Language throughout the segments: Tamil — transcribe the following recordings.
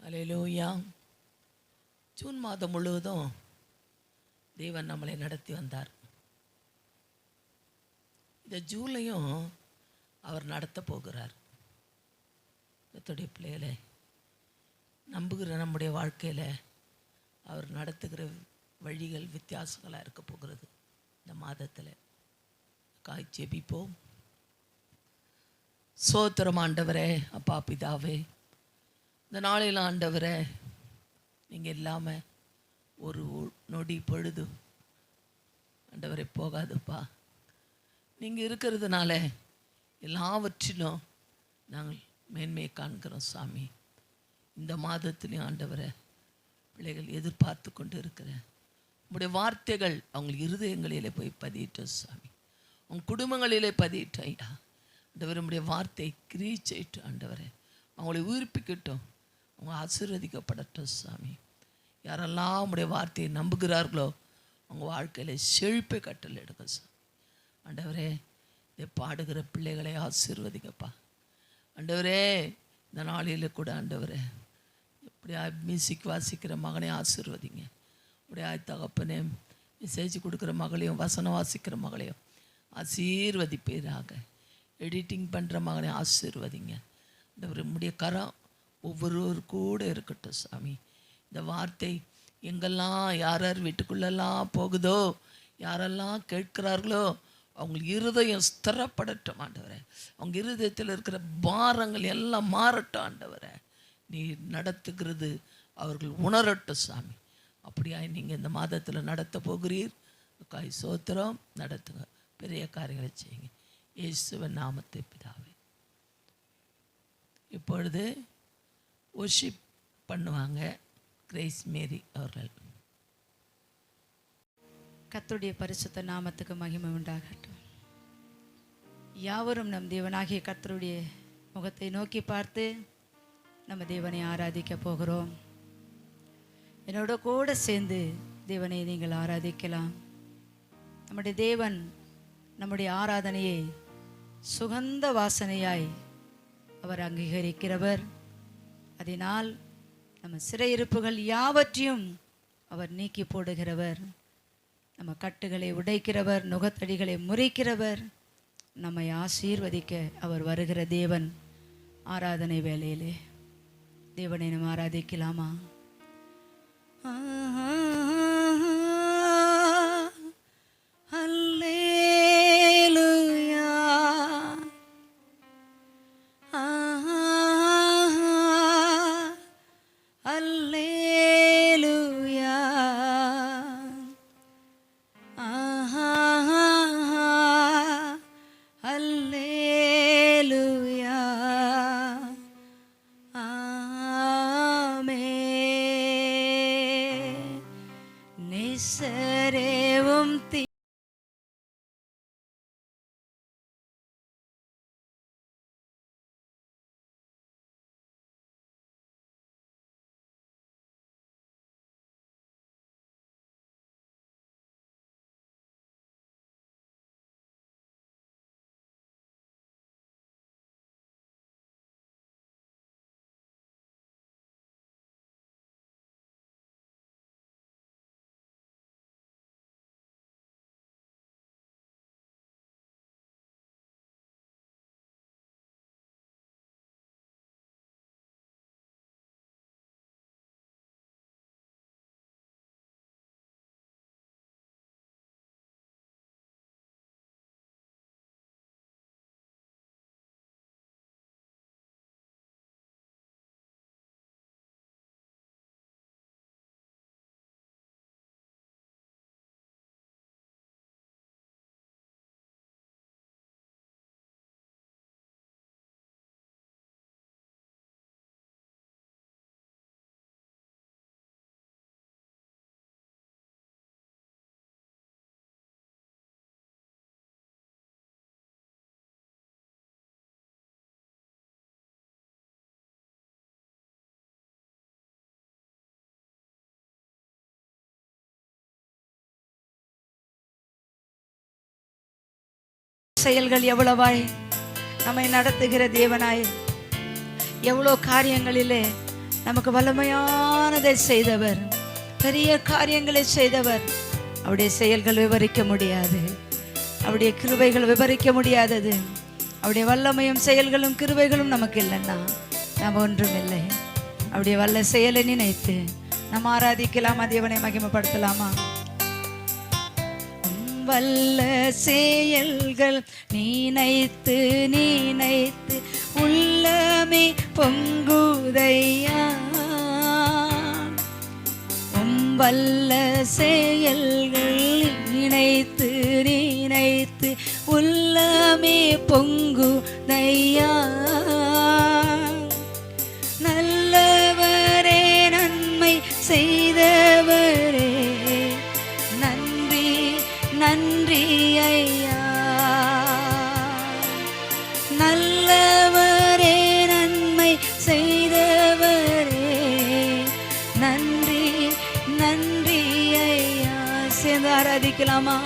அல்லேலூயா. ஜூன் மாதம் முழுவதும் தேவன் நம்மளை நடத்தி வந்தார். இந்த ஜூலையும் அவர் நடத்த போகிறார். கர்த்தருடைய பிள்ளைகளை நம்புகிற நம்முடைய வாழ்க்கையில் அவர் நடத்துகிற வழிகள் வித்தியாசங்களாக இருக்க போகிறது. இந்த மாதத்தில் காய் ஜெபிப்போம். சோத்திரம் ஆண்டவரே, அப்பா பிதாவே, இந்த நாளையில் ஆண்டவரே, நீங்கள் இல்லாமல் ஒரு நொடி பொழுது ஆண்டவரே போகாதுப்பா. நீங்கள் இருக்கிறதுனால எல்லாவற்றிலும் நாங்கள் மேன்மையை காண்கிறோம் சாமி. இந்த மாதத்துலேயும் ஆண்டவரை பிள்ளைகள் எதிர்பார்த்து கொண்டு இருக்கிற உங்களுடைய வார்த்தைகள் அவங்க இருதயங்களிலே போய் பதியிட்டோம் சாமி. அவங்க குடும்பங்களிலே பதியிட்டோம் ஐயா. ஆண்டவர் உடைய வார்த்தை கிரீச்சைட்டு ஆண்டவரை அவங்களை உயிர்ப்பிக்கட்டும், அவங்க ஆசீர்வதிக்கப்படட்டும் சாமி. யாரெல்லாம் உங்களுடைய வார்த்தையை நம்புகிறார்களோ அவங்க வாழ்க்கையில் செழிப்பை கட்டல் எடுக்க சாமி. ஆண்டவரே, இதை பாடுகிற பிள்ளைகளை ஆசீர்வதிங்கப்பா. ஆண்டவரே, இந்த நாளில் கூட ஆண்டவரே இப்படியா மியூசிக் வாசிக்கிற மகனை ஆசீர்வதிங்க. இப்படியா தகப்பனே மெசேஜ் கொடுக்குற மகளையும் வசனம் வாசிக்கிற மகளையும் ஆசீர்வதிப்பீராக. எடிட்டிங் பண்ணுற மகனை ஆசீர்வதிங்க. இந்த உடைய கரம் ஒவ்வொருவர் கூட இருக்கட்டும் சாமி. இந்த வார்த்தை எங்கெல்லாம் யார் யார் வீட்டுக்குள்ளெல்லாம் போகுதோ, யாரெல்லாம் கேட்கிறார்களோ அவங்க இருதயம் ஸ்திரப்படட்டும் ஆண்டவரே. அவங்க இருதயத்தில் இருக்கிற பாரங்கள் எல்லாம் மாறட்டும் ஆண்டவரே. நீ நடத்துகிறது அவர்கள் உணரட்டும் சாமி. அப்படியா நீங்கள் இந்த மாதத்தில் நடத்த போகிறீர். காய் சோத்திரம் நடத்துங்க, பெரிய காரியங்களை செய்யுங்க. இயேசுவின் நாமத்தை பிதாவே. இப்பொழுது வொர்ஷிப் பண்ணுவாங்க கிரேஸ் மேரி அவர்கள். கர்த்தருடைய பரிசுத்த நாமத்துக்கு மகிமை உண்டாகட்டும். யாவரும் நம் தேவனாகிய கர்த்தருடைய முகத்தை நோக்கி பார்த்து நம்ம தேவனை ஆராதிக்க போகிறோம். என்னோட கூட சேர்ந்து தேவனை நீங்கள் ஆராதிக்கலாம். நம்முடைய தேவன் நம்முடைய ஆராதனையை சுகந்த வாசனையாய் அவர் அங்கீகரிக்கிறவர். அதனால் நம்ம சிறையிருப்புகள் யாவற்றையும் அவர் நீக்கி போடுகிறவர். நம்ம கட்டுகளை உடைக்கிறவர், நுகத்தடிகளை முறிக்கிறவர். நம்மை ஆசீர்வதிக்க அவர் வருகிற தேவன். ஆராதனை வேளையிலே தேவனை நம்ம ஆராதிக்கலாமா? செயல்கள் எவ்வளவாய் நம்மை நடத்துகிற தேவனாய், எவ்வளோ காரியங்களிலே நமக்கு வல்லமையானதை செய்தவர், பெரிய காரியங்களை செய்தவர். அவருடைய செயல்கள் விவரிக்க முடியாது, அவருடைய கிருபைகள் விவரிக்க முடியாதது. அவருடைய வல்லமையும் செயல்களும் கிருபைகளும் நமக்கு இல்லைன்னா நாம் ஒன்றும் இல்லை. அவருடைய வல்ல செயலை நினைத்து நாம் ஆராதிக்கலாமா, தேவனை மகிமைப்படுத்தலாமா? வல்ல செயல்கள் நினைத்து நினைத்து உள்ளமே பொங்குதையா. வல்ல செயல்கள் நினைத்து நினைத்து உள்ளமே பொங்குதையா. நல்லவரே, நன்மை செய்தவரே, நன்றி நன்றி ஐயா. நல்லவரே, நன்மை செய்தவரே, நன்றி நன்றி ஐயா. சேர்ந்து ஆராதிக்கலாமா?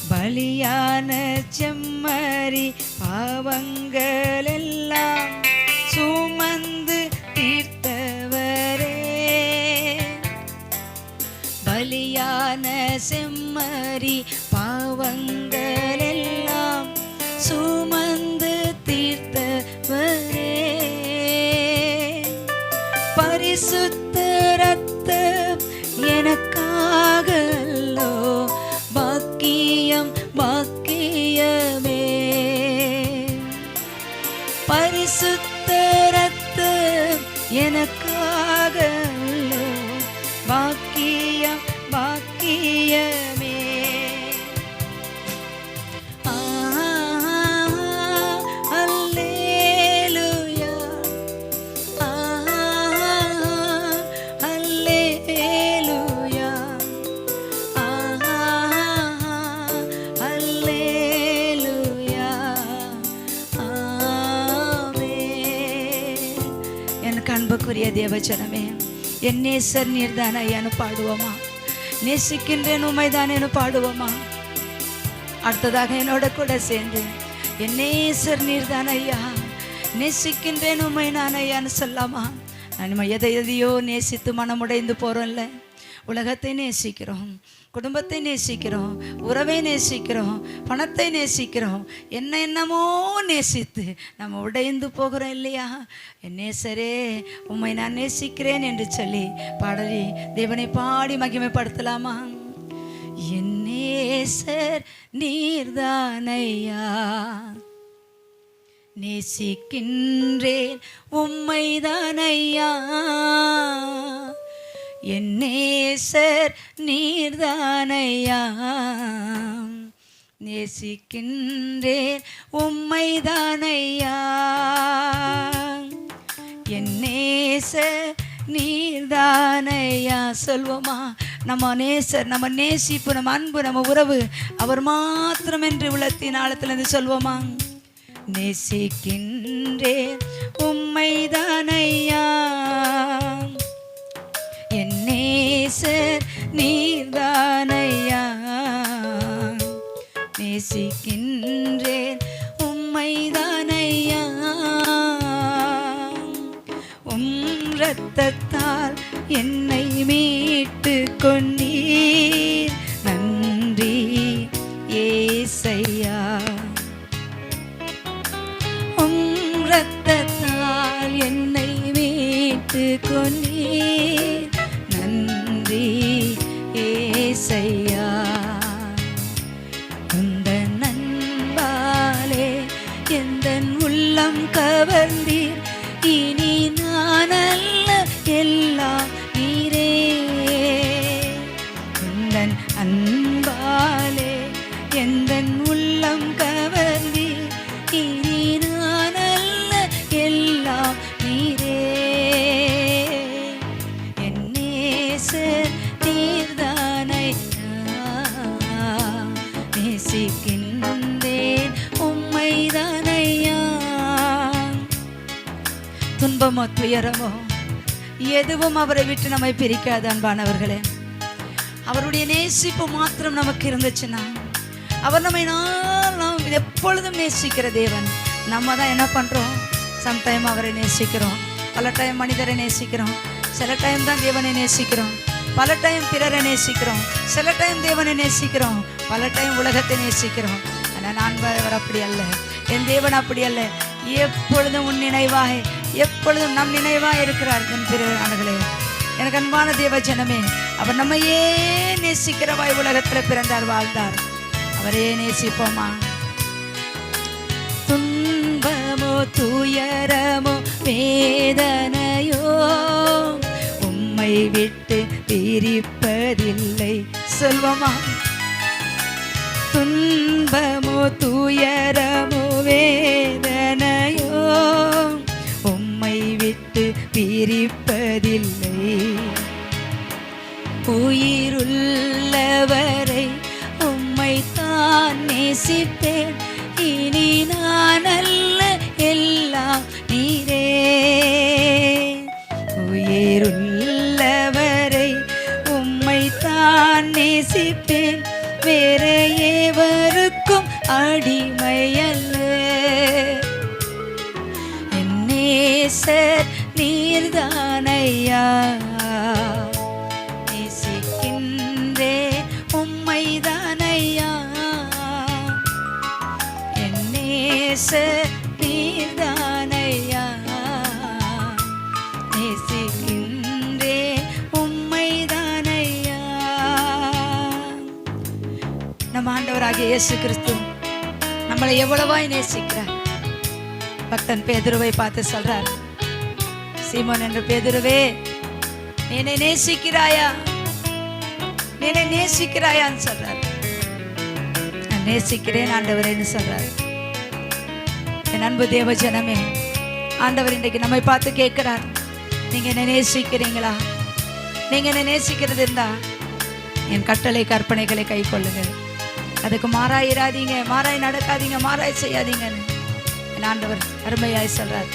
பலியான செம்மறி பாவங்கள் எல்லாம் சுமந்து தீர்த்தவரே. பலியான செம்மறி பாவங்கள் எல்லாம் சுமந்து தீர்த்தவரே. பரிசுத்த ரத்தம் எனக்காக அல்லோ, பாக்கியம் பாக்கியமே. பரிசுத்த ரத்தம் எனக்காக அல்லோ, பாக்கியம் பாக்கியமே. அல்லேலூயா, அல்லேலூயா, அல்லேலூயா, ஆமென். எனக்கு அன்புக்குரிய தேவஜனமே, என் நேசர் நீர்தான ஐயான்னு பாடுவோமா? நேசிக்கின்றேன் உமைதானேன்னு பாடுவோமா? அடுத்ததாக என்னோட கூட சேர்ந்து என் நேசர் நீர்தான ஐயா, நேசிக்கின்றேன் உமை நான் ஐயான்னு சொல்லாமா? நம்ம எதையோ நேசித்து மனமுடைந்து போகிறோம்ல. உலகத்தை நேசிக்கிறோம், குடும்பத்தை நேசிக்கிறோம், உறவை நேசிக்கிறோம், பணத்தை நேசிக்கிறோம், என்னமோ நேசித்து நம்ம உடைந்து போகிறோம் இல்லையா? என் நேசரே உம்மை நான் நேசிக்கிறேன் என்று சொல்லி பாடலி தேவனை பாடி மகிமைப்படுத்தலாமா? என் நேசர் நீர்தானையா, நேசிக்கின்றேன் உம்மைதானையா. என் நேசர் நீர்தானையா, நேசிக்கின்றேன் உம்மைதானையா. என் நேசர் நீர்தானையா. சொல்வோமா? நம்ம நேசர், நம்ம நேசிப்பு, நம்ம அன்பு, நம்ம உறவு அவர் மாத்திரம் என்று உள்ளத்தின் ஆழத்திலிருந்து சொல்வோமா? நேசிக்கின்றேன் உம்மைதானையா, என் நேசர் நீர்தானையா. நேசிக்கின்றேன் உம்மைதானையா. உம் இரத்தத்தால் என்னை மீட்டு கொண்டீர், நன்றி ஏசையா. உம் இரத்தத்தால் என்னை மீட்டு கொண்டீர், நன்றி ஏசையா. உந்தன் அன்பாலே எந்தன் உள்ளம் கவர்ந்தீர், இனி நான் அல்ல எல்லாம் நீரே. உந்தன் அன்பாலே எந்தன் உள்ளம் கவர்ந்தீர், இனி நான் அல்ல எல்லாம் நீரே. என் நேசர் நீர்தானையா, நேசிக்கின்றேன் உம்மைதானையா. துன்பமோ துயரமோ எதுவும் அவரை விட்டு நம்மை பிரிக்காது அன்பானவர்களே. அவருடைய நேசிப்பு மாத்திரம் நமக்கு இருந்துச்சுன்னா, அவர் நம்மை நாம் எப்பொழுதும் நேசிக்கிற தேவன். நம்ம தான் என்ன பண்ணுறோம், சம்டைம் அவரை நேசிக்கிறோம், பல டைம் மனிதரை நேசிக்கிறோம், சில டைம் தான் தேவனை நேசிக்கிறோம், பல டைம் பிறரை நேசிக்கிறோம், சில டைம் தேவனை நேசிக்கிறோம், பல டைம் உலகத்தை நேசிக்கிறோம். ஆனால் நான் அவர் அப்படி அல்ல, என் தேவன் அப்படி அல்ல. எப்பொழுதும் உன் நினைவாக, எப்பொழுதும் நம் நினைவாக இருக்கிறார். என் பிறர்களே, எனக்கு அன்பான தேவ ஜனமே, அவர் நம்மையே நேசிக்கிறவாய் உலகத்தில் பிறந்தார், வாழ்ந்தார். அவரே நேசிப்போமா? துன்பமோ துயரமோ வேதனையோ உம்மை விட்டு பிரிப்பதில்லை. சொல்வோமா? துன்பமோ துயரமோ வேதனையோ உம்மை விட்டு பிரிப்பதில்லை. உயிருள்ளவரை உம்மை தான் நேசிப்பேன், இனி நான் அல்ல எல்லாம் நீரே. உயிருள்ளவரை உம்மை தான் நேசிப்பேன், வேற எவருக்கும் அடிமை அல்ல. என் நேசர் நீர்தானையா, நேசிக்கின்றே உம்மைதானையா. என் நேசர் நீர்தானையா, நேசிக்கின்றே உம்மைதானையா. நம் ஆண்டவராகிய இயேசு கிறிஸ்து நம்மளை எவ்வளவாய் நேசிக்கிறார். பக்தன் பேதுருவை பார்த்து சொல்றார், சீமோன் என்ற பேதுருவே, நீ என்னை நேசிக்கிறாயா, நீ என்னை நேசிக்கிறாயான்னு சொல்றார். நான் நேசிக்கிறேன் ஆண்டவரேன்னு சொல்றார். என் அன்பு தேவ ஜனமே, ஆண்டவர் இன்றைக்கு நம்மை பார்த்து கேட்கிறார், நீங்க என்ன நேசிக்கிறீங்களா? நீங்க என்ன நேசிக்கிறது இருந்தா என் கட்டளை கற்பனைகளை கை கொள்ளுங்க, அதுக்கு மாறாயிராதீங்க, மாறாய் நடக்காதீங்க, மாறாய் செய்யாதீங்கன்னு என் ஆண்டவர் அருமையாய் சொல்றார்.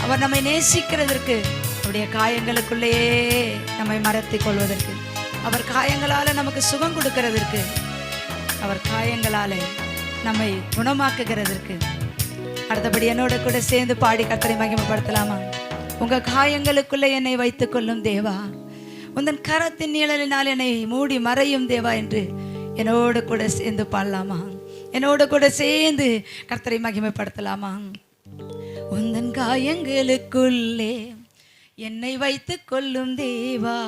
அவர் நம்மை நேசிக்கிறதற்கு, அவருடைய காயங்களுக்குள்ளேயே நம்மை மறைத்துக் கொள்வதற்கு, அவர் காயங்களால நமக்கு சுகம் கொடுக்கிறதற்கு, அவர் காயங்களால நம்மை குணமாக்குகிறதற்கு. அடுத்தபடி என்னோட கூட சேர்ந்து பாடி கர்த்தரை மகிமைப்படுத்தலாமா? உங்க காயங்களுக்குள்ள என்னை வைத்துக் கொள்ளும் தேவா, உந்தன் கரத்தின் நிழலினால் என்னை மூடி மறையும் தேவா என்று என்னோட கூட சேர்ந்து பாடலாமா? என்னோட கூட சேர்ந்து கர்த்தரை மகிமைப்படுத்தலாமா? உந்தன் காயங்களுக்குள்ளே என்னை வைத்துக் கொள்ளும் தேவா,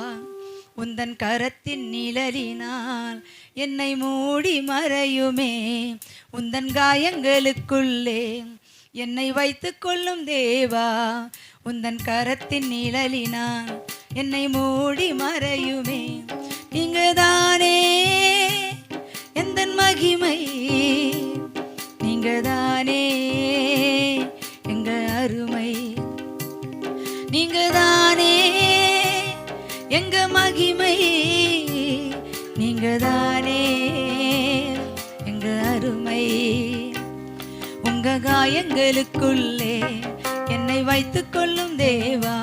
உந்தன் கரத்தின் நிழலினால் என்னை மூடி மறையுமே. உந்தன் காயங்களுக்குள்ளே என்னை வைத்துக் கொள்ளும் தேவா, உந்தன் கரத்தின் நிழலினால் என்னை மூடி மறையுமே. நீங்க தானே எந்தன் மகிமை, நீங்க தானே எங்க அருமை, நீங்க தானே எங்க மகிமை, நீங்க தானே எங்க அருமை. உங்க காயங்களுக்குள்ளே என்னை வைத்துக் கொள்ளும் தேவா,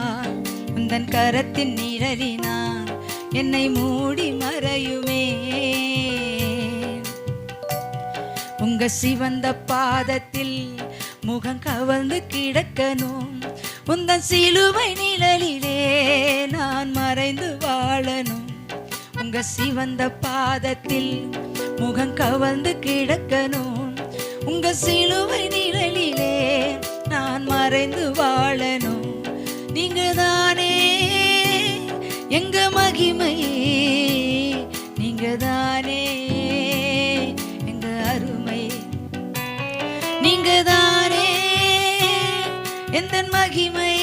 உந்தன் கரத்தின் நிழலினால் என்னை மூடி மறையுமே. உங்க சிவந்த பாதத்தில் முகம் கவர்ந்து கிடக்கணும், உந்தன் சிலுவை நிழலிலே நான் மறைந்து வாழணும். உங்க சிவந்த பாதத்தில் முகம் கவர்ந்து கிடக்கணும், உங்க சிலுவை நிழலிலே நான் மறைந்து வாழணும். நீங்க தானே எங்க மகிமை, நீங்க தானே எங்க அருமை, நீங்க தானே எந்தன் மகிமை,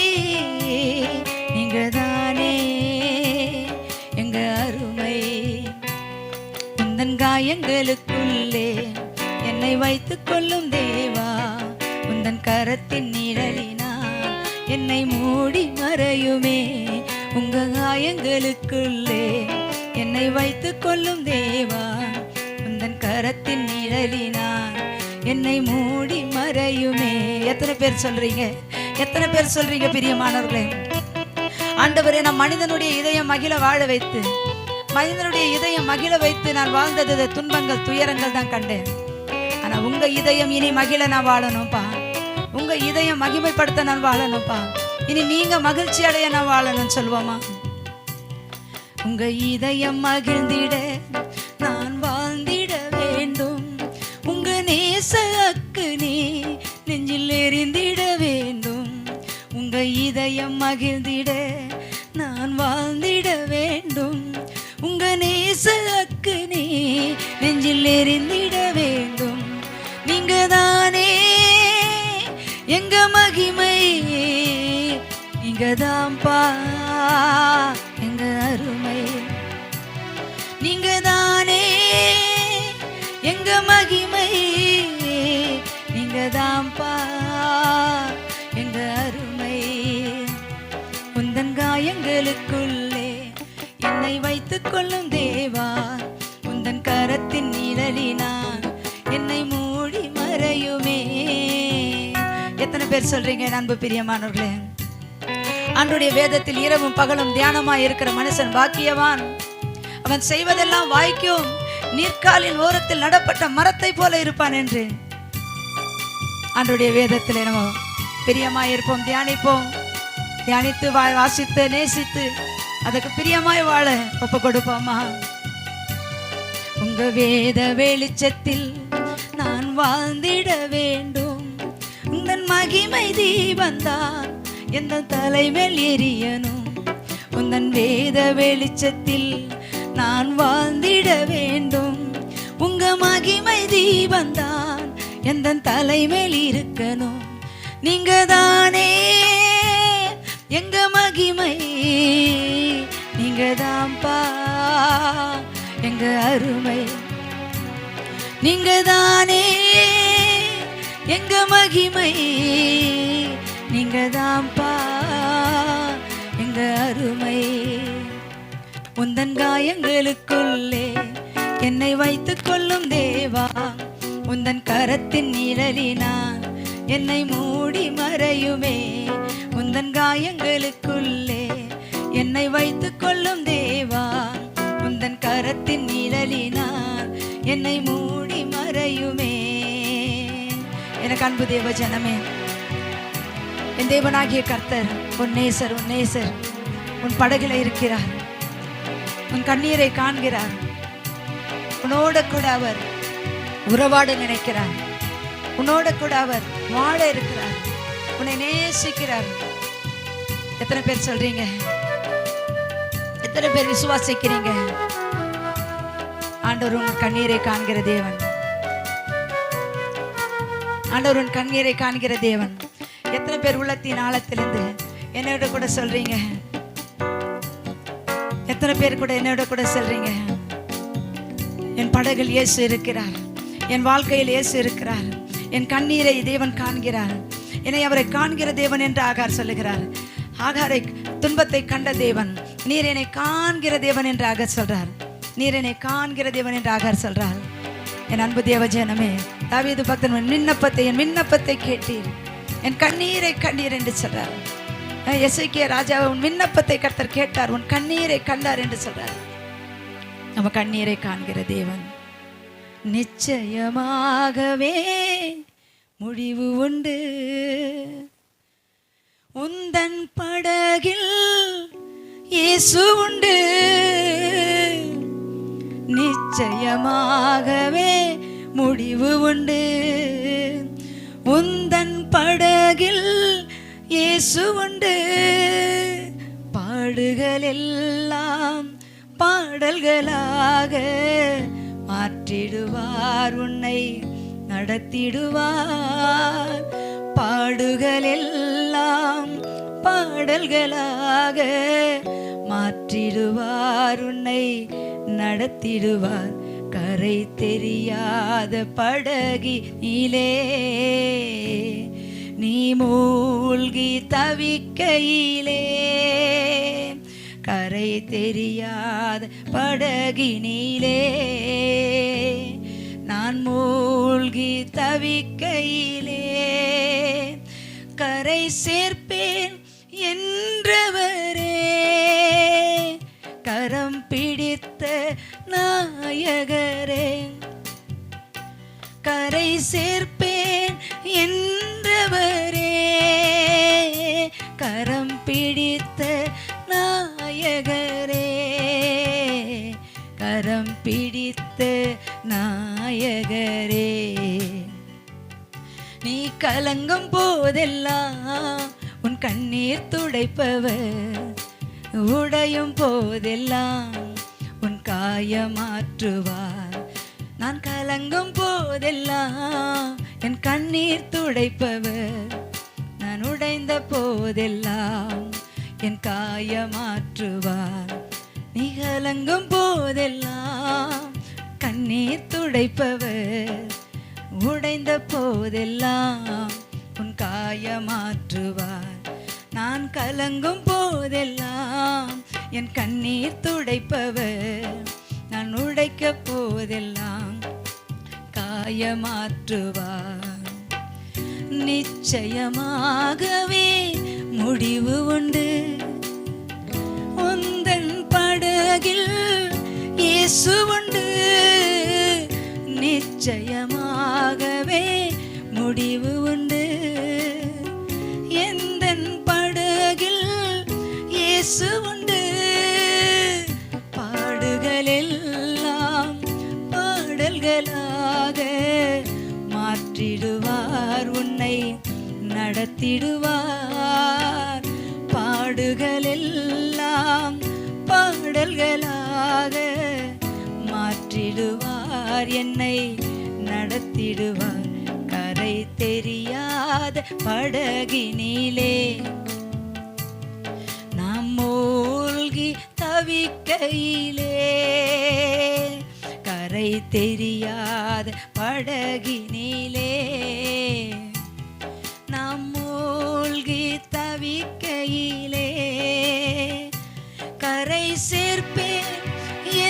நீங்க தானே எங்க அருமை. உந்தன் காயங்களுக்குள்ளே என்னை வைத்துக் கொள்ளும் தேவா, உந்தன் கரத்தின் நிழலினால் என்னை மூடி மறையுமே. உங்க காயங்களுக்குள்ளே என்னை வைத்துக் கொள்ளும் தேவா, உந்தன் கரத்தின் நிழலினார் என்னை மூடி மறையுமே. எத்தனை பேர் சொல்றீங்க? எத்தனை பேர் சொல்றீங்க பிரியமானவர்களே? ஆண்டவரே, நான் மனிதனுடைய இதயம் மகிழ வாழ வைத்து, மனிதனுடைய இதயம் மகிழ வைத்து நான் வாழ்ந்தது துன்பங்கள் துயரங்கள் தான் கண்டேன். ஆனா உங்க இதயம் இனி மகிழ நான் வாழணும்ப்பா. உங்க இதயம் மகிமைப்படுத்த நான் வாழணும்ப்பா. இனி நீங்க மகிழ்ச்சி அடைய நான் வாழணும்னு சொல்லுவோமா? உங்க இதயம் மகிழ்ந்திட நான் வாழ்ந்திட வேண்டும். உங்க நேச அக்கினி நெஞ்சில் எரிந்திட வேண்டும். உங்க இதயம் மகிழ்ந்திட நான் வாழ்ந்திட வேண்டும். உங்க நேச அக்கினி நெஞ்சில் எரிந்திட வேண்டும். நீங்க தானே எங்க மகிமை, நீங்க தான்ப்பா எங்க அருமை. நீங்க தானே எங்க மகிமை, நீங்க தான்ப்பா எங்க அருமை. உந்தன் காயங்களுக்குள்ளே என்னை வைத்துக் கொள்ளும் தேவா, உந்தன் கரத்தின் நிழலினான் என்னை மூடி மறையுமே. எத்தனை பேர் சொல்றீங்க அன்பு பிரியமானவர்களே? ஆண்டவருடைய வேதத்தில் இரவும் பகலும் தியானமாய் இருக்கிற மனுஷன் பாக்கியவான். அவன் செய்வதெல்லாம் வாய்க்கும். நீர்க்காலின் ஓரத்தில் நடப்பட்ட மரத்தை போல இருப்பான் என்று ஆண்டவருடைய வேதத்தில் நம்ம பிரியமாய் இருப்போம், தியானிப்போம். தியானித்து வாசித்து நேசித்து அதுக்கு பிரியமாய் வாழ ஒப்பு கொடுப்போமா? உங்க வேத வெளிச்சத்தில் நான் வாழ்ந்திட வேண்டும். உந்தன் மகிமை தீபந்தான் எந்த தலைமேல் எரியணும். உந்தன் வேத வெளிச்சத்தில் நான் வாழ்ந்திட வேண்டும். உங்க மகிமை தீபந்தான் எந்த தலைமேல் இருக்கணும். நீங்க தானே எங்க மகிமை, நீங்க தான்ப்பா எங்க அருமை. நீங்க தானே எங்க மகிமை, நீங்க தான்ப்பா எங்க அருமை. உந்தன் காயங்களுக்குள்ளே என்னை வைத்துக் கொள்ளும் தேவா, உந்தன் கரத்தின் நிழலினான் என்னை மூடி மறையுமே. உந்தன் காயங்களுக்குள்ளே என்னை வைத்துக் கொள்ளும் தேவா, உந்தன் கரத்தின் நிழலினான் என்னை மூடி மறையுமே. எனக்கு அன்பு தேவ ஜனமே, என் தேவனாகிய கர்த்தர் உன் நேசர், உன் நேசர் உன் படகில இருக்கிறார். உன் கண்ணீரை காண்கிறார். உன்னோட கூட அவர் உறவாட நினைக்கிறார். உன்னோட கூட அவர் வாழ இருக்கிறார். உன்னை நேசிக்கிறார். எத்தனை பேர் சொல்றீங்க? எத்தனை பேர் விசுவாசிக்கிறீங்க? ஆண்டவர் உன் கண்ணீரை காண்கிற தேவன். ஆண்டவர் உன் கண்ணீரை காண்கிற தேவன். எத்தனை பேர் உள்ளத்தின் ஆழத்திலிருந்து என்னோட கூட சொல்றீங்க? எத்தனை பேர் கூட என்னோட கூட சொல்றீங்க? என் படகில் இயேசு இருக்கிறார். என் வாழ்க்கையில் இயேசு இருக்கிறார். என் கண்ணீரை தேவன் காண்கிறார். என்னை அவரை காண்கிற தேவன் என்று ஆகார் சொல்லுகிறார். ஆகாரை துன்பத்தை கண்ட தேவன், நீர் என்னை காண்கிற தேவன் என்று ஆகார் சொல்றார். நீர் என்னை காண்கிற தேவன் என்று ஆகார் சொல்றார். என் அன்பு தேவ ஜனமே, தாவீது பக்தன் என் விண்ணப்பத்தை கேட்டீர், என் கண்ணீரை கண்டீர் என்று சொல்றார். எசேக்கியா ராஜா உன் விண்ணப்பத்தை கர்த்தர் கேட்டார், உன் கண்ணீரை கண்டார் என்று சொல்றார். நம்ம கண்ணீரை காண்கிற தேவன். நிச்சயமாகவே முடிவு உண்டு, உந்தன் படகில் இயேசு உண்டு. நிச்சயமாகவே முடிவு உண்டு, உந்தன் படகில் இயேசு உண்டு. பாடுகள் எல்லாம் பாடல்களாக மாற்றிடுவார், உன்னை நடத்திடுவார். பாடுகள் எல்லாம் பாடல்களாக மாற்றிடுவார், உன்னை நடத்திடுவார். கரை தெரியாத படகினிலே நீ மூழ்கி தவிக்கையிலே, கரை தெரியாத படகினிலே நான் மூழ்கி தவிக்கையிலே கரை சேர்ப்பேன் என்றவரே, கரம் பிடித்த நாயகரே, கரை சேர்ப்பேன் என்றவரே, கரம் பிடித்த நாயகரே, கரம் பிடித்த நாயகரே. நீ கலங்கும் போதெல்லாம் உன் கண்ணீர் துடைப்பவர், உடையும் போதெல்லாம் உன் காயமாற்றுவார். நான் கலங்கும் போதெல்லாம் என் கண்ணீர் துடைப்பவர், நான் உடைந்த போதெல்லாம் என் காயமாற்றுவார். நீ கலங்கும் போதெல்லாம் கண்ணீர் துடைப்பவர், உடைந்த போதெல்லாம் உன் காயமாற்றுவார். நான் கலங்கும் போதெல்லாம் என் கண்ணீர் துடைப்பவர், நான் உடைக்க போதெல்லாம் காயமாற்றுவார். நிச்சயமாகவே முடிவு உண்டு, உந்தன் படகில் இயேசு உண்டு. நிச்சயமாகவே முடிவு உண்டு, எந்தன் படகில் இயேசு உண்டு. பாடுகளெல்லாம் பாடல்களாக மாற்றிடுவார், உன்னை நடத்திடுவார். பாடுகளெல்லாம் பாடல்களாக மாற்றிடுவார், என்னை நடத்திடுவார். கரை தெரியாத படகினிலே நாம் மூழ்கி தவிக்கையிலே, கரை தெரியாத படகினிலே நாம் மூழ்கி தவிக்கையிலே, கரை சேர்ப்பேன்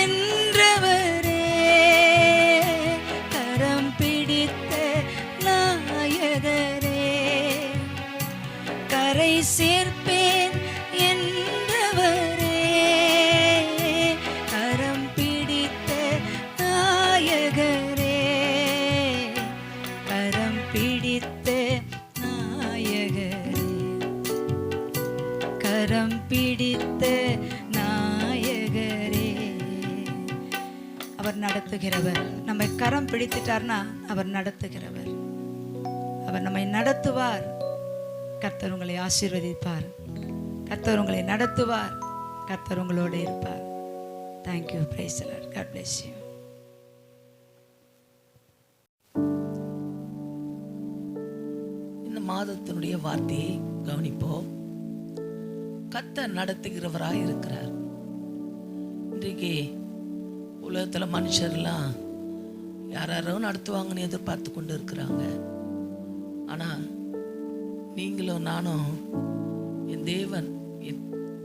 என்றவரே, கரம் பிடித்த நாயகரே, கரை சேர்ப்பேன் என்றவரே, கரம் பிடித்த நாயகரே, கரம் பிடித்த நாயகரே, கரம் பிடித்த நாயகரே. அவர் நடத்துகிறவர். நம்மை கரம் பிடித்துட்டார்னா அவர் நடத்துகிறவர், அவர் நம்மை நடத்துவார். கர்த்தர் உங்களை ஆசீர்வதிப்பார், கர்த்தர் உங்களை நடத்துவார், கர்த்தர் உங்களோடு இருப்பார். Thank you. Praise the Lord. God bless you. இந்த மாதத்தினுடைய வார்த்தையை கவனிப்போம். கர்த்தர் நடத்துகிறவராய் இருக்கிறார். இன்றைக்கு உலகத்தில் மனுஷர்லாம் யாரோ நடத்துவாங்கன்னு எதிர்பார்த்து கொண்டு இருக்கிறாங்க. ஆனால் நீங்களும் நானும் என் தேவன், என்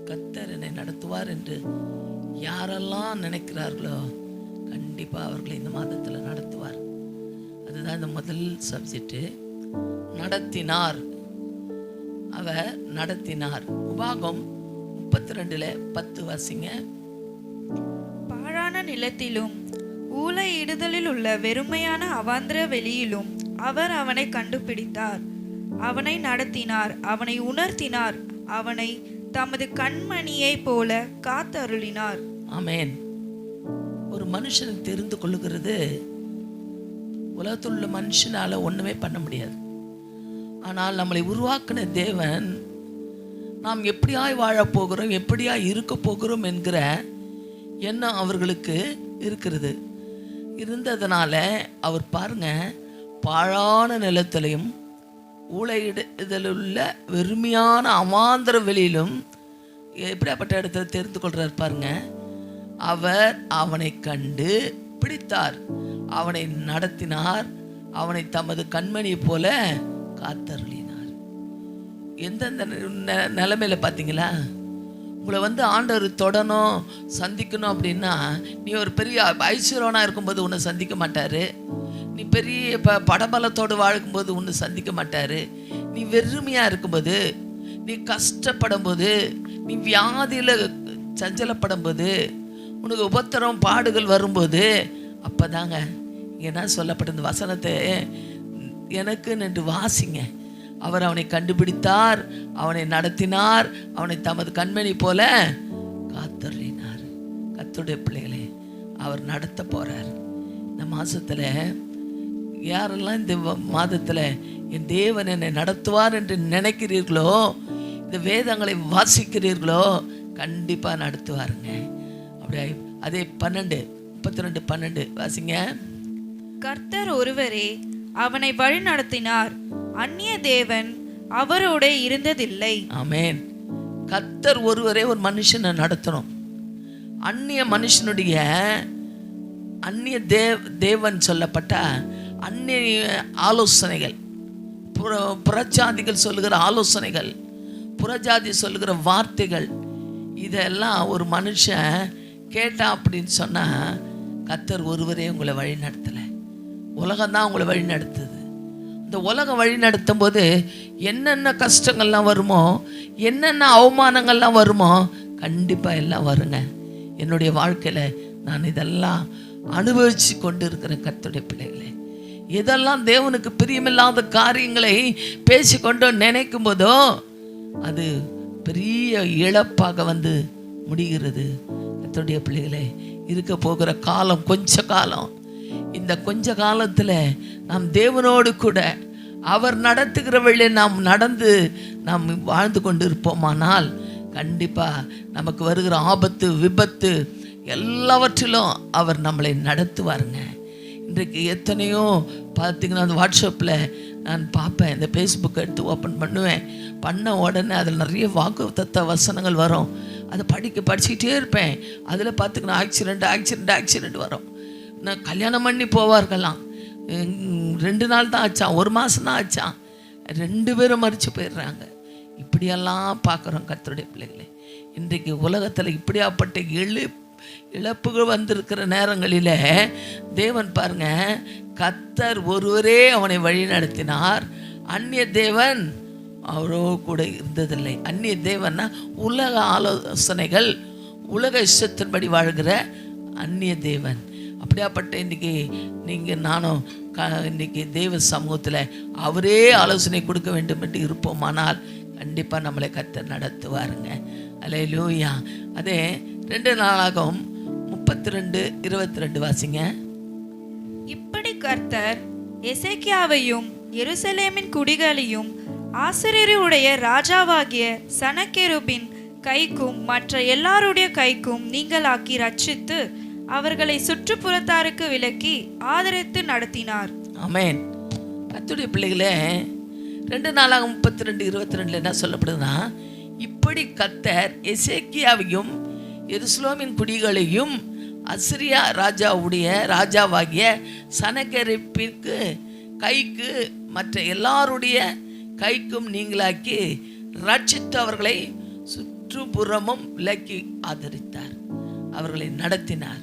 கர்த்தர் என்னை நடத்துவார் என்று யாரெல்லாம் நினைக்கிறார்களோ கண்டிப்பாக அவர்களை இந்த மாதத்தில் நடத்துவார். அதுதான் இந்த முதல் சப்ஜெக்டு. நடத்தினார், அவர் நடத்தினார். உபாகம் 32:10 வாசிங்க. பாழான நிலத்திலும் ஊளையிடுதலில் உள்ள வெறுமையான அவாந்திர வெளியிலும் அவர் அவனை கண்டுபிடித்தார், அவனை நடத்தினார், அவனை உணர்த்தினார், அவனை தமது கண்மணியை போல காத்தருளினார். ஆமென். ஒரு மனுஷனை தெரிந்து கொள்ளுகிறது உலகத்தில் உள்ள மனுஷனால ஒண்ணுமே பண்ண முடியாது. ஆனால் நம்மளை உருவாக்கின தேவன் நாம் எப்படியாய் வாழப் போகிறோம், எப்படியாய் இருக்க போகிறோம் என்கிற எண்ணம் அவர்களுக்கு இருக்கிறது. இருந்ததுனால அவர் பாருங்க, பாழான நிலத்திலையும் ஊழையிடுதலுள்ள வெறுமையான அவாந்தர வெளியிலும் எப்படியாப்பட்ட இடத்துல தெரிந்து கொள்றார் பாருங்க. அவர் அவனை கண்டு பிடித்தார், அவனை நடத்தினார், அவனை தமது கண்மணி போல காத்தருளினார். எந்தெந்த நிலைமையில பார்த்தீங்களா? உங்களை ஆண்டவர் தொடணும், சந்திக்கணும் அப்படின்னா, நீ ஒரு பெரிய ஐஸ்வர்யனா இருக்கும்போது உன்னை சந்திக்க மாட்டார். நீ பெரிய படபலத்தோடு வாழும்போது ஒன்று சந்திக்க மாட்டாரு. நீ வெறுமையா இருக்கும்போது, நீ கஷ்டப்படும் போது, நீ வியாதியில சஞ்சலப்படும் போது, உனக்கு உபத்திரம் பாடுகள் வரும்போது, அப்பதாங்க என்ன சொல்லப்பட்ட வசனத்தை எனக்கு நின்று வாசிங்க. அவர் அவனை கண்டுபிடித்தார், அவனை நடத்தினார், அவனை தமது கண்மணி போல காத்தருளினார். கர்த்தருடைய பிள்ளைகளே, அவர் நடத்த போறார். இந்த மாசத்துல யாரெல்லாம் இந்த மாதத்துல என் தேவன் என்னை நடத்துவார் என்று நினைக்கிறீர்களோ, இந்த வேதங்களை வாசிக்கிறீர்களோ, கண்டிப்பா நடத்துவாருங்க. அப்படியே அதே 32:12 வாசிங்க. கர்த்தர் ஒருவரே அவனை வழி நடத்தினார், அந்நிய தேவன் அவரோட இருந்ததில்லை. ஆமென். கர்த்தர் ஒருவரே ஒரு மனுஷனை நடத்தணும். அந்நிய மனுஷனுடைய அந்நிய தேவன் சொல்லப்பட்ட அந்நிய ஆலோசனைகள், புறஜாதிகள் சொல்லுகிற ஆலோசனைகள், புறஜாதி சொல்லுகிற வார்த்தைகள், இதெல்லாம் ஒரு மனுஷன் கேட்டா அப்படின்னு சொன்னா, கர்த்தர் ஒருவரே உங்களை வழி நடத்தலை, உலகம்தான் உங்களை வழி நடத்துது. இந்த உலகம் வழி நடத்தும் போது என்னென்ன கஷ்டங்கள்லாம் வருமோ, என்னென்ன அவமானங்கள்லாம் வருமோ, கண்டிப்பா எல்லாம் வருங்க. என்னுடைய வாழ்க்கையில நான் இதெல்லாம் அனுபவிச்சு கொண்டு இருக்கிற கர்த்தருடைய பிள்ளைகளே, எதெல்லாம் தேவனுக்கு பிரியமில்லாத காரியங்களை பேசிக்கொண்டு நினைக்கும் போதோ அது பெரிய இழப்பாக வந்து முடிகிறது. கர்த்தருடைய பிள்ளைகளே, இருக்க போகிற காலம் கொஞ்ச காலம். இந்த கொஞ்ச காலத்துல நாம் தேவனோடு கூட அவர் நடத்துகிற வழியை நாம் நடந்து நாம் வாழ்ந்து கொண்டு இருப்போமானால், கண்டிப்பா நமக்கு வருகிற ஆபத்து விபத்து எல்லாவற்றிலும் அவர் நம்மளை நடத்துவாருங்க. இன்றைக்கு எத்தனையோ பார்த்தீங்கன்னா, அந்த வாட்ஸ்அப்பில் நான் பார்ப்பேன், இந்த ஃபேஸ்புக் எடுத்து ஓப்பன் பண்ணுவேன், பண்ண உடனே அதில் நிறைய வாக்குத்தத்த வசனங்கள் வரும். அதை படிச்சுக்கிட்டே இருப்பேன். அதில் பார்த்துக்கணும் ஆக்சிடெண்ட் வரும். நான் கல்யாணம் பண்ணி போவார்களாம், 2 நாள் தான் ஆச்சான், 1 மாதம் தான் ஆச்சான், 2 பேரும் மறித்து போயிடுறாங்க. இப்படியெல்லாம் பார்க்குறோம் கர்த்தருடைய பிள்ளைகளே. இன்றைக்கு உலகத்தில் இப்படியாப்பட்ட இழப்புகள் வந்திருக்கிற நேரங்களில் தேவன் பாருங்க, கர்த்தர் ஒருவரே அவனை வழி நடத்தினார், அந்நிய தேவன் அவரோ கூட இருந்ததில்லை. அந்நிய தேவன்னா உலக ஆலோசனைகள், உலக இஷ்டத்தின்படி வாழ்கிற அந்நிய தேவன். அப்படியாப்பட்ட இன்னைக்கு நீங்கள் நானும் இன்னைக்கு தேவ சமூகத்தில் அவரே ஆலோசனை கொடுக்க வேண்டும் என்று இருப்போமானால், கண்டிப்பாக நம்மளை கர்த்தர் நடத்துவாருங்க. அல்லேலூயா. அதே 2 நாளாகவும் 32:22 வாசிங்க. இப்படி கர்த்தர் எசேக்கியாவையும் எருசலேமின் குடிகளையும் ஆசிரியருடைய ராஜாவாகிய சனகெருபின் கைக்கும் மற்ற எல்லாருடைய கைக்கும் நீங்களாக்கி ரட்சித்து அவர்களை சுற்றுப்புறத்தாருக்கு விலக்கி ஆதரித்து நடத்தினார். ஆமென். கர்த்தருடைய பிள்ளைகளே, 2 நாளாகவும் 32:22 என்ன சொல்லப்படுதுன்னா, இப்படி கர்த்தர் எசேக்கியாவையும் எருசலேமின் குடிகளையும் அசிரியா ராஜாவாகிய சனகெரிப்பிற்கு கைக்கு மற்ற எல்லாருடைய கைக்கும் நீங்களாக்கி ரட்சித்து அவர்களை சுற்றுப்புறமும் விலக்கி ஆதரித்தார், அவர்களை நடத்தினார்.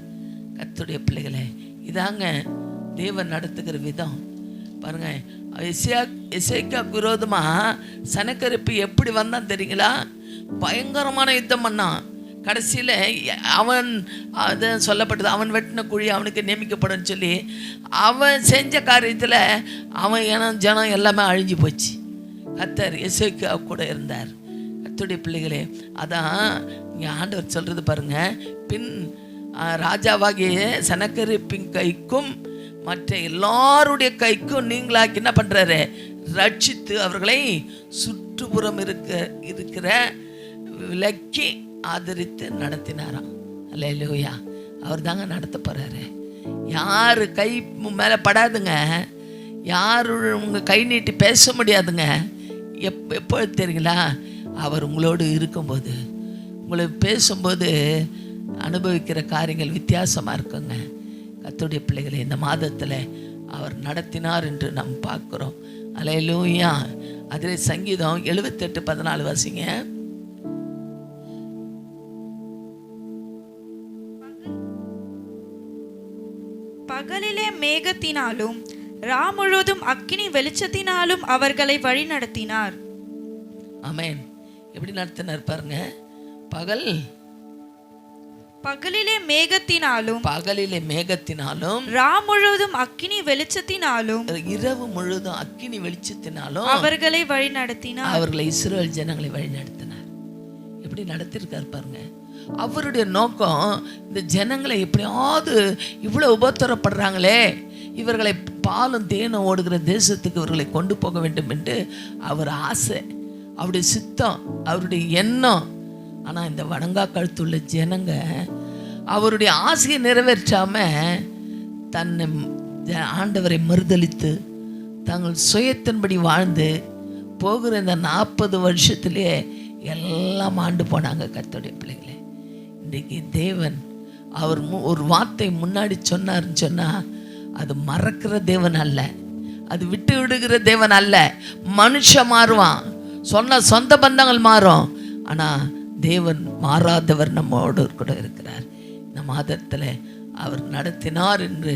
கர்த்தருடைய பிள்ளைகளே, இதாங்க தேவன் நடத்துகிற விதம். பாருங்க, எசேக்கியாவுக்கு விரோதமா சனகெரிப்பு எப்படி வந்தான் தெரியுங்களா? பயங்கரமான யுத்தம் பண்ணான். கடைசியில் அவன் அதை சொல்லப்பட்டது, அவன் வெட்டின குழி அவனுக்கு நியமிக்கப்படும் சொல்லி அவன் செஞ்ச காரியத்தில் அவன் ஜனம் எல்லாமே அழிஞ்சு போச்சு. கர்த்தர் எசேக்கியா கூட இருந்தார். கர்த்தருடைய பிள்ளைகளே, அதான் இங்கே ஆண்டவர் சொல்கிறது பாருங்க, பின் ராஜாவாகிய சனகெரிப்பின் கைக்கும் மற்ற எல்லாருடைய கைக்கும் நீங்களாக்கி என்ன பண்ணுறாரு? ரட்சித்து அவர்களை சுற்றுப்புறம் இருக்கிற விலக்கி ஆதரித்து நடத்தினாராம். அல்லேலூயா. அவர் தாங்க நடத்த போகிறாரு. யார் கை மேலே படாதுங்க, யார் உங்கள் கை நீட்டி பேச முடியாதுங்க. எப்போ தெரியுங்களா? அவர் உங்களோடு இருக்கும்போது, உங்களை பேசும்போது அனுபவிக்கிற காரியங்கள் வித்தியாசமாக இருக்குங்க. கர்த்தருடைய பிள்ளைகளை இந்த மாதத்தில் அவர் நடத்தினார் என்று நாம் பார்க்குறோம். அல்லேலூயா. அதில் சங்கீதம் 78:14 வாசிங்க. பகலிலே மேகத்தினாலும் ரா முழுவதும் அக்கினி வெளிச்சத்தினாலும் அவர்களை வழிநடத்தினார். ஆமென். எப்படி நடத்தினார் பாருங்க. பகலிலே மேகத்தினாலும் ரா முழுவதும் அக்கினி வெளிச்சத்தினாலும் இரவு முழுவதும் அக்கினி வெளிச்சத்தினாலும் அவர்களை வழிநடத்தினார். அவர்களை இஸ்ரவேல் ஜனங்களை வழிநடத்தினார். எப்படி நடத்திருக்கார் பாருங்க. அவருடைய நோக்கம் இந்த ஜனங்களை எப்படியாவது இவ்வளவு உபத்திரப்படுறாங்களே, இவர்களை பாலும் தேனும் ஓடுகிற தேசத்துக்கு இவர்களை கொண்டு போக வேண்டும் என்று அவர் ஆசை, அவருடைய சித்தம், அவருடைய எண்ணம். ஆனா இந்த வணங்கா கழுத்துள்ள ஜனங்க அவருடைய ஆசையை நிறைவேற்றாம தன்னை ஆண்டவரை மறுதலித்து தங்கள் சுயத்தின்படி வாழ்ந்து போகிற இந்த 40 வருஷத்திலே எல்லாம் ஆண்டு போனாங்க. கர்த்தருடைய பிள்ளைகளே, இன்றைக்கு தேவன் அவர் ஒரு வார்த்தை முன்னாடி சொன்னார்னு சொன்னா அது மறக்கிற தேவன் அல்ல, அது விட்டு விடுகிற தேவன் அல்ல. மனுஷன் மாறுவான், சொன்ன சொந்த பந்தங்கள் மாறும், ஆனா தேவன் மாறாதவர் நம்மோடு கூட இருக்கிறார். இந்த மாதத்துல அவர் நடத்தினார் என்று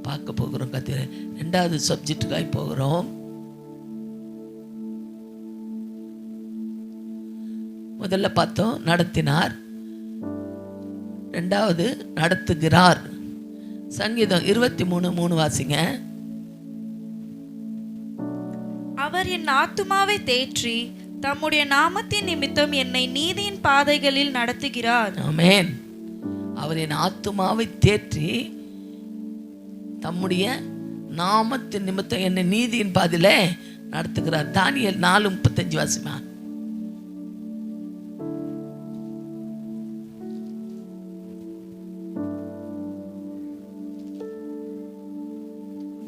பார்க்க போகிறோம். கத்திர 2வது சப்ஜெக்டுக்காய் போகிறோம். முதல்ல பார்த்தோம் நடத்தினார், 2வது நடத்துகிறார். சங்கீதம் 23:3 வாசிங்க. அவர் என் ஆத்துமாவை தேற்றி தம்முடைய நாமத்தின் நிமித்தம் என்னை நீதியின் பாதைகளில் நடத்துகிறார். ஆமென். அவர் என் ஆத்துமாவை தேற்றி தம்முடைய நாமத்தின் நிமித்தம் என்னை நீதியின் பாதையில நடத்துகிறார். தானியேல் 4:35 வாசிமா.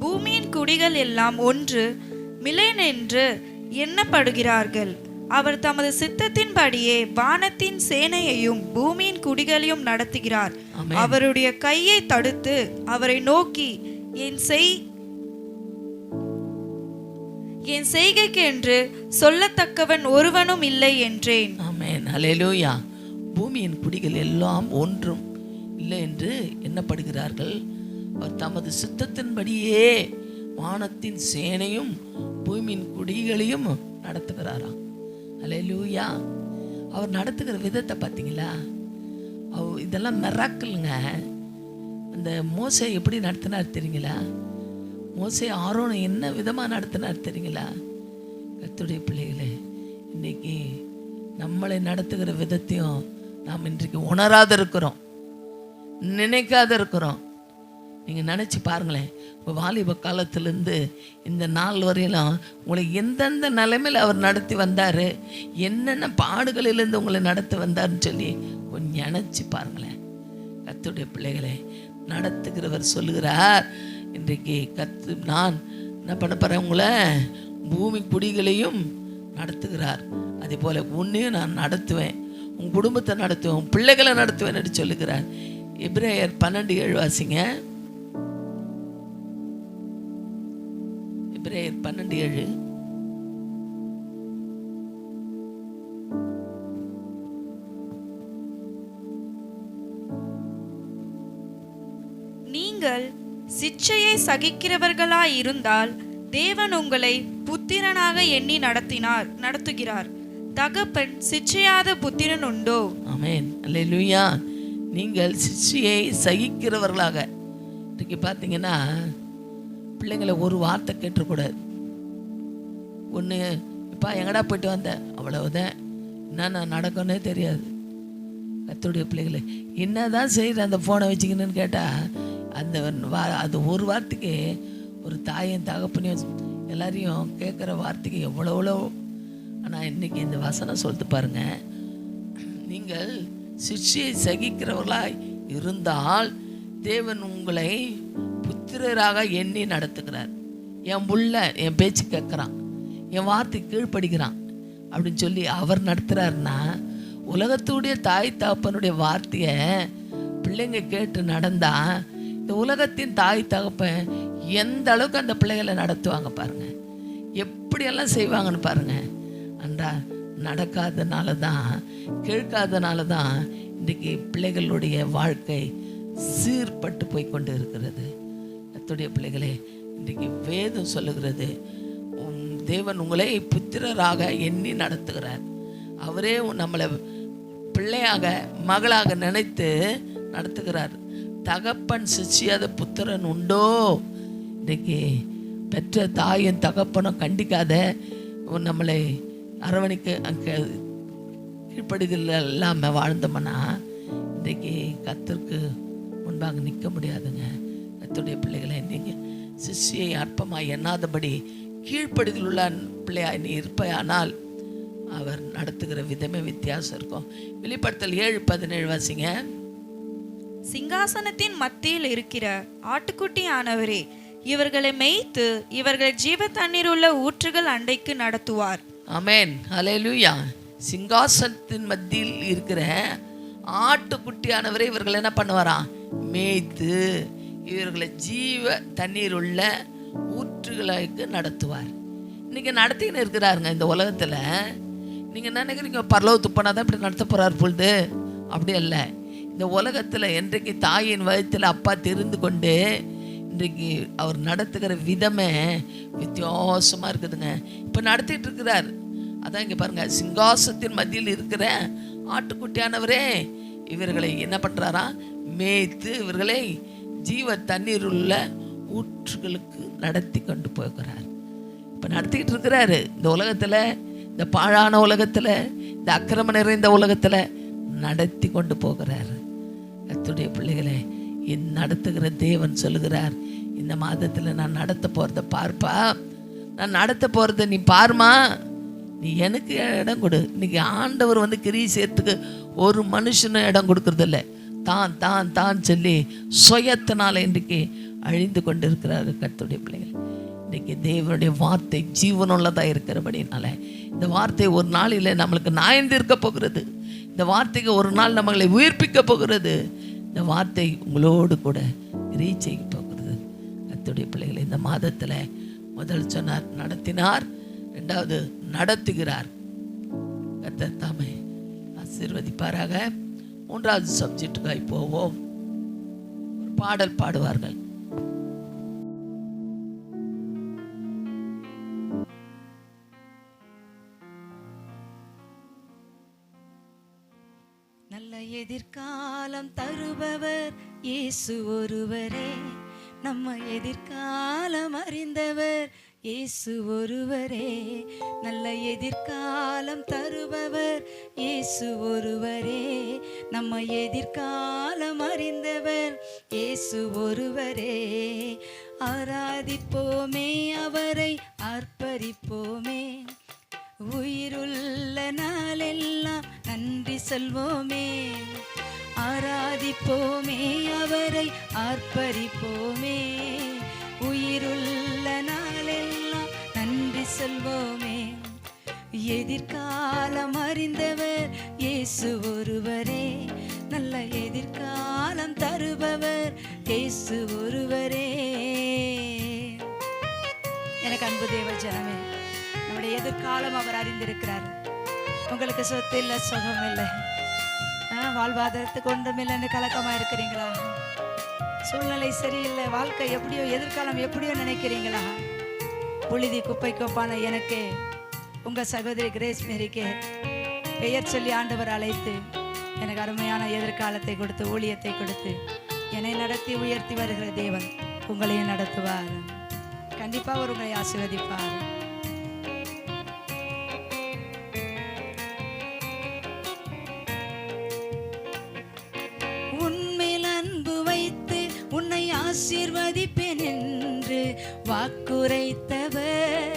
பூமியின் குடிகள் எல்லாம் ஒன்று மில்லேன் என்று எண்ணப்படுகிறார்கள். அவர் தமது சித்தத்தின்படியே வானத்தின் சேனையையும் பூமியின் குடிகளையும் நடத்துகிறார். அவருடைய கையை தடுத்து அவரை நோக்கி என் செய்கைக்கு என்று சொல்லத்தக்கவன் ஒருவனும் இல்லை என்றேன். ஆமென். ஹல்லேலூயா. பூமியின் குடிகள் எல்லாம் ஒன்றும் இல்லை என்று எண்ணப்படுகிறார்கள். அவர் தமது சித்தத்தின்படியே வானத்தின் சேனையும் பூமியின் குடிகளையும் நடத்துகிறாராம். ஹல்லேலூயா. அவர் நடத்துகிற விதத்தை பார்த்தீங்களா? இதெல்லாம் மிராக்கிள்ங்க. அந்த மோசே எப்படி நடத்தினார் தெரியுங்களா? மோசே ஆரோனை என்ன விதமாக நடத்தினார் தெரியுங்களா? கர்த்தருடைய பிள்ளைகளே, இன்னைக்கு நம்மளை நடத்துகிற விதத்தையும் நாம் இன்றைக்கு உணராத இருக்கிறோம், நினைக்காத இருக்கிறோம். நீங்கள் நினச்சி பாருங்களேன், உங்கள் வாலிப காலத்திலேருந்து இந்த நாள் வரையிலும் உங்களை எந்தெந்த நிலைமையில் அவர் நடத்தி வந்தார், என்னென்ன பாடுகளிலிருந்து உங்களை நடத்தி வந்தார்னு சொல்லி கொஞ்சம் நினச்சி பாருங்களேன். கர்த்தருடைய பிள்ளைகளே, நடத்துகிறவர் சொல்லுகிறார், இன்றைக்கு நான் என்ன பண்ண போகிறேன், உங்களை பூமி குடிகளையும் நடத்துகிறார். அதே போல் உன்னையும் நான் நடத்துவேன், உன் குடும்பத்தை நடத்துவேன், உன் பிள்ளைகளை நடத்துவேன் என்று சொல்லுகிறார். எபிரேயர் 12:7 வாசிங்க. எபிரேயர் 12:7. நீங்கள் சிட்சையை சகிக்கிறவர்களாய் இருந்தால் தேவன் உங்களை புத்திரனாக எண்ணி நடத்துகிறார். தகப்பன் சிட்சையாத புத்திரன் உண்டோ? ஆமென். அல்லேலூயா. நீங்கள் சிட்சையை சகிக்கிறவர்களாக இன்றைக்கு பார்த்தீங்கன்னா பிள்ளைங்களை ஒரு வார்த்தை கேட்டுக்கூடாது. ஒன்று இப்போ எங்கடா போயிட்டு வந்தேன், அவ்வளவுதான், என்னென்ன நடக்கும்னே தெரியாது. கர்த்தருடைய பிள்ளைகளை என்னதான் செய்கிற அந்த ஃபோனை வச்சுக்கணுன்னு கேட்டால் அது ஒரு வார்த்தைக்கு ஒரு தாயும் தகப்பனையும் எல்லாரையும் கேட்குற வார்த்தைக்கு எவ்வளோ. ஆனால் இன்னைக்கு இந்த வசனம் சொல்லிட்டு பாருங்க, நீங்கள் சிட்சையை சகிக்கிறவர்களாய் இருந்தால் தேவன் உங்களை புத்திரராக எண்ணி நடத்துகிறார். என் புள்ள என் பேச்சு கேட்குறான், என் வார்த்தை கீழ்ப்படுகிறான் அப்படின்னு சொல்லி அவர் நடத்துகிறாருன்னா, உலகத்துடைய தாய் தகப்பனுடைய வார்த்தையை பிள்ளைங்க கேட்டு நடந்தா இந்த உலகத்தின் தாய் தகப்பன் எந்த அளவுக்கு அந்த பிள்ளைகளை நடத்துவாங்க பாருங்க, எப்படியெல்லாம் செய்வாங்கன்னு பாருங்க. அன்றா நடக்காதனால தான், கேட்காதனால தான் இன்றைக்கு பிள்ளைகளுடைய வாழ்க்கை சீர்பட்டு போய் கொண்டு இருக்கிறது. கர்த்தருடைய பிள்ளைகளே, இன்றைக்கு வேதம் சொல்லுகிறது, தேவன் உங்களை புத்திரராக எண்ணி நடத்துகிறார். அவரே நம்மளை பிள்ளையாக மகளாக நினைத்து நடத்துகிறார். தகப்பன் சிச்சியாத புத்திரன் உண்டோ? இன்றைக்கி பெற்ற தாயும் தகப்பனும் கண்டிக்காத நம்மளை அரவணைக்கு அங்கே கீழ்ப்படிதல் இல்லாமல் வாழ்ந்தோம்னா இன்றைக்கி கர்த்தருக்கு முன்பாக நிற்க முடியாதுங்க. கர்த்தருடைய பிள்ளைகளை நீங்கள் சிஷ்யை அற்பமாக எண்ணாதபடி கீழ்ப்படிதல் உள்ள பிள்ளையாய் நீ இருப்பாயானால் அவர் நடத்துகிற விதமே வித்தியாசம் இருக்கும். வெளிப்படுத்தல் 7:17 வாசிங்க. சிங்காசனத்தின் மத்தியில் இருக்கிற ஆட்டுக்குட்டி ஆனவரே, இவர்களை மேய்த்து இவர்களை ஜீவ தண்ணீர் உள்ள ஊற்றுகள் அண்டைக்கு நடத்துவார். ஆமென், ஹல்லேலூயா. சிங்காசனத்தின் மத்தியில் இருக்கிற ஆட்டுக்குட்டியானவரை இவர்கள் என்ன பண்ணுவாராம்? மேய்த்து இவர்களை ஜீவ தண்ணீர் உள்ள ஊற்றுகளுக்கு நடத்துவார். இன்னைக்கு நடத்தின்னு இருக்கிறாருங்க இந்த உலகத்தில். நீங்கள் நினைக்கிறீங்க பரலோகத்துக்கு போனால் தான் இப்படி நடத்த போகிறார் பொழுது, அப்படி அல்ல. இந்த உலகத்தில் என்றைக்கு தாயின் வயத்தில் அப்பா தெரிந்து கொண்டு இன்றைக்கு அவர் நடத்துகிற விதமே வித்தியாசமாக இருக்குதுங்க. இப்போ நடத்திட்டு இருக்கிறார். அதான் இங்கே பாருங்க, சிங்காசனத்தின் மத்தியில் இருக்கிற ஆட்டுக்குட்டியானவரே இவர்களை என்ன பண்ணுறாரா? மேய்த்து இவர்களை ஜீவ தண்ணீர் உள்ள ஊற்றுகளுக்கு நடத்தி கொண்டு போகிறார். இப்போ நடத்திக்கிட்டு இருக்கிறாரு இந்த உலகத்தில், இந்த பாழான உலகத்தில், இந்த அக்கிரமம் நிறைந்த உலகத்தில் நடத்தி கொண்டு போகிறார். கர்த்தருடைய பிள்ளைகளை நடத்துகிற தேவன் சொல்லுகிறார், இந்த மாதத்தில் நான் நடத்த போகிறத பார்ப்பா, நான் நடத்த போகிறத நீ பாருமா, நீ எனக்கு இடம் கொடு. இன்னைக்கு ஆண்டவர் கிரியை செய்யறதுக்கு ஒரு மனுஷனும் இடம் கொடுக்கறதில்ல. தான் தான் தான் சொல்லி சுயத்தினால இன்றைக்கு அழிந்து கொண்டு இருக்கிறாரு கர்த்தருடைய பிள்ளைகள். இன்றைக்கி தேவனுடைய வார்த்தை ஜீவனுள்ளதாக இருக்கிறபடினால இந்த வார்த்தை ஒரு நாளில் நம்மளுக்கு நாயந்து இருக்க போகிறது. இந்த வார்த்தைக்கு ஒரு நாள் நம்மளை உயிர்ப்பிக்க போகிறது. இந்த வார்த்தை உங்களோடு கூட கிரியை செய்ய போகிறது. கர்த்தருடைய பிள்ளைகளை இந்த மாதத்தில் முதல் சொன்னார் நடத்தினார், ரெண்டாவது நடத்துகிறார். கர்த்தர் தாமே ஆசீர்வதிப்பாராக. மூன்றாவது சப்ஜெக்டுக்காய் போவோம். ஒரு பாடல் பாடுவார்கள். நல்ல எதிர்காலம் தருபவர் இயேசு ஒருவரே, நம்ம எதிர்காலம் அறிந்தவர் இயேசு ஒருவரே. நல்ல எதிர்காலம் தருபவர் இயேசு ஒருவரே, நம்ம எதிர்காலம் அறிந்தவர் இயேசு ஒருவரே. ஆராதிப்போமே அவரை, ஆர்ப்பரிப்போமே, உயிருள்ள நாளெல்லாம் நன்றி சொல்வோமே. ஆராதிப்போமே அவரை, ஆர்ப்பரிப்போமே, உயிருள்ள நாளெல்லாம் நன்றி சொல்வோமே. எதிர்காலம் அறிந்தவர் இயேசு ஒருவரே, நல்ல எதிர்காலம் தருபவர் இயேசு ஒருவரே. எனக்கு அன்பு தேவ ஜனமே, நம்முடைய எதிர்காலம் அவர் அறிந்திருக்கிறார். உங்களுக்கு சொத்து இல்லை, சுகம் இல்லை, வாழ்வாதாரத்துக்கு ஒன்றும் இல்லைன்னு கலக்கமாக இருக்கிறீங்களா? சூழ்நிலை சரியில்லை, வாழ்க்கை எப்படியோ, எதிர்காலம் எப்படியோ நினைக்கிறீங்களா? புழுதி குப்பை கோப்பான எனக்கு, உங்கள் சகோதரி கிரேஸ் மேரிக்கு பெயர் சொல்லி ஆண்டவர் அழைத்து எனக்கு அருமையான எதிர்காலத்தை கொடுத்து, ஊழியத்தை கொடுத்து என்னை நடத்தி உயர்த்தி வருகிற தேவன் உங்களையும் நடத்துவார். கண்டிப்பாக அவர் உங்களை ஆசீர்வதிப்பார். ஆசீர்வதிப்பேன் என்று வாக்குரைத்தவர்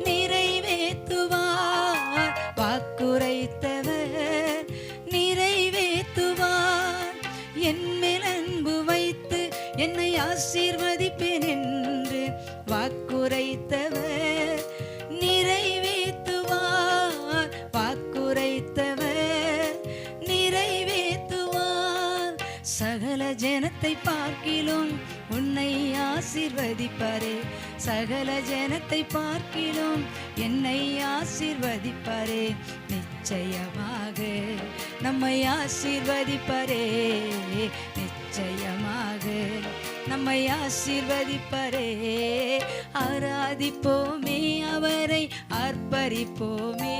நிறைவேற்றுவார், வாக்குரைத்தவர் நிறைவேற்றுவார். என் மேல் அன்பு வைத்து என்னை ஆசீர்வதிப்பேன் என்று வாக்குரைத்தவர் நிறைவேற்றுவார், வாக்குரைத்தவர் நிறைவேற்றுவார். சகல ஜனத்தை பார்க்கிலும் உன்னை ஆசீர்வதிப்பாரே, சகல ஜனத்தை பார்க்கிலும் என்னை ஆசீர்வதிப்பாரே. நிச்சயமாக நம்மை ஆசீர்வதிப்பாரே, நிச்சயமாக நம்மை ஆசீர்வதிப்பரே. ஆராதிப்போமே, அவரை அர்ப்பரிப்போமே.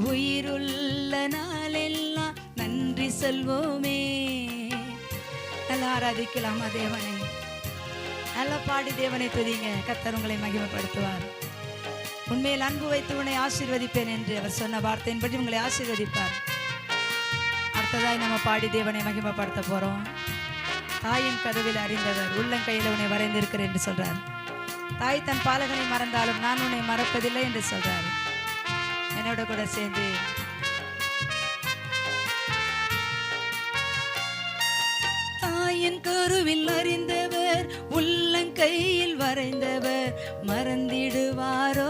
உயிருள்ள நாளெல்லாம் நன்றி சொல்வோமே. நல்லா ஆராதிக்கலாமா தேவனை? நல்லா பாடி தேவனை துதிங்க. கர்த்தர் உங்களை மகிமைப்படுத்துவார். உண்மையில் அன்பு வைத்து உன்னை ஆசீர்வதிப்பேன் என்று அவர் சொன்ன வார்த்தையின்படி உங்களை ஆசீர்வதிப்பார். அடுத்ததாய் நம்ம பாடி தேவனை மகிமைப்படுத்த போறோம். தாயின் கதவில் அறிந்தவர் உள்ளங்கையில் உன்னை வரைந்திருக்கிறேன் என்று சொல்றார். தாய் தன் பாலகனை மறந்தாலும் நான் உன்னை மறப்பதில்லை என்று சொல்றார். என்னோட கூட சேர்ந்து தாயின் கருவில் அறிந்தவர் உள்ளங்கையில் வரைந்தவர் மறந்திடுவாரோ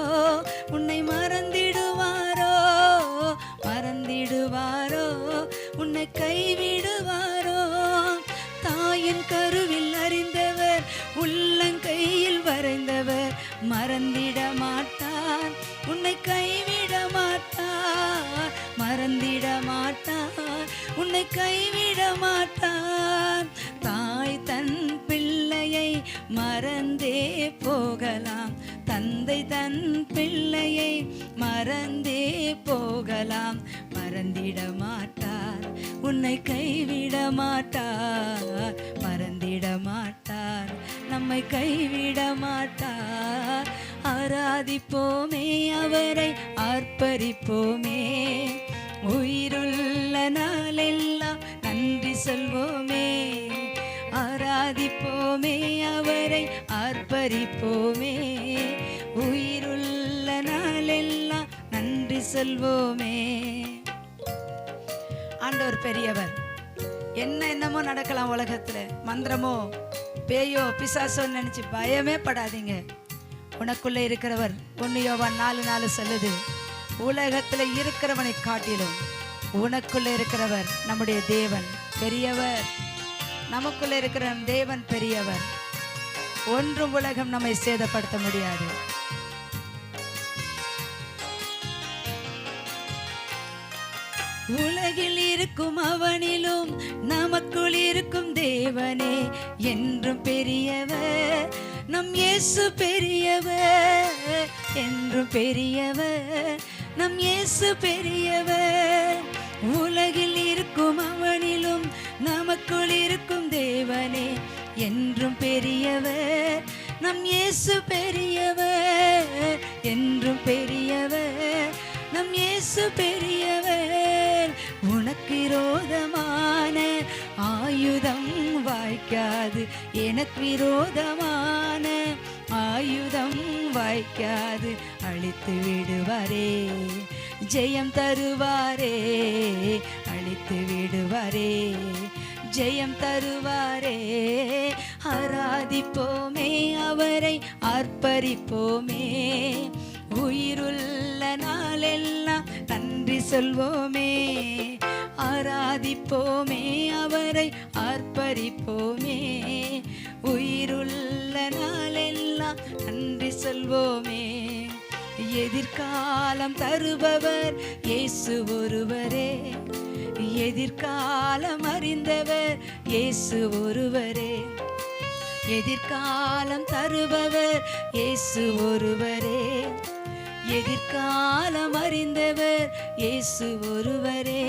உன்னை மறந்திடுவாரோ, மறந்திடுவாரோ உன்னை கைவிடுவாரோ. தாயின் கருவில் அறிந்தவர் உள்ளங்கையில் வரைந்தவர் மறந்திட மாட்டார், உன்னை கைவிட மாட்டார், மறந்திட மாட்டார், உன்னை கைவிட மாட்டார். தாய் தன் பிள்ளையை மறந்தே போகலாம், தந்தை தன் பிள்ளையை மறந்தே போகலாம், மறந்திட மாட்டார், உன்னை கைவிட மாட்டார், மறந்திட மாட்டார், நம்மை கைவிட மாட்டார். ஆராதிப்போமே, அவரை அர்ப்பரிப்போமே. உயிருள்ள நாளெல்லாம் நன்றி சொல்வோமே. ஆராதிப்போமே, அவரை அர்ப்பரிப்போமே. உயிருள்ள நாளெல்லாம் நன்றி சொல்வோமே. ஆண்டவர் பெரியவர். என்னமோ நடக்கலாம் உலகத்துல, மந்திரமோ பேயோ பிசாசோ நினைச்சு பயமே படாதீங்க. உனக்குள்ள இருக்கிறவர் 1 யோவான் 4:4 சொல்லுது, உலகத்துல இருக்கிறவனை காட்டிலும் உனக்குள்ள இருக்கிறவர் நம்முடைய தேவன் பெரியவர். நமக்குள்ள இருக்கிற தேவன் பெரியவர். ஒன்றும் உலகம் நம்மை சேதப்படுத்த முடியாது. உலகில் இருக்கும் அவனிலும் நமக்குள் இருக்கும் தேவனே என்றும் பெரியவர். நம் இயேசு பெரியவர், என்றும் பெரியவர். நம் இயேசு பெரியவர். உலகில் இருக்கும் அவனிலும் நமக்குள் இருக்கும் தேவனே என்றும் பெரியவர். நம் இயேசு பெரியவர், என்றும் பெரியவர். நம் இயேசு பெரியவர். உனக்கு விரோதமான ஆயுதம் வாய்க்காது, எனக்கு விரோதமான ஆயுதம் வாய்க்காது. அழித்து விடுவாரே, ஜெயம் தருவாரே, அழித்து விடுவாரே, ஜெயம் தருவாரே. ஆராதிப்போமே, அவரை அர்ப்பரிப்போமே. உயிருள்ள நாளெல்லாம் நன்றி சொல்வோமே. ஆராதிப்போமே, அவரை அர்ப்பரிப்போமே. உயிருள்ள நாளெல்லாம் நன்றி சொல்வோமே. எதிர்காலம் தருபவர் இயேசு ஒருவரே, எதிர்காலம் அறிந்தவர் இயேசு ஒருவரே. எதிர்காலம் தருபவர் இயேசு ஒருவரே, எதிர்காலம் அறிந்தவர் இயேசு ஒருவரே.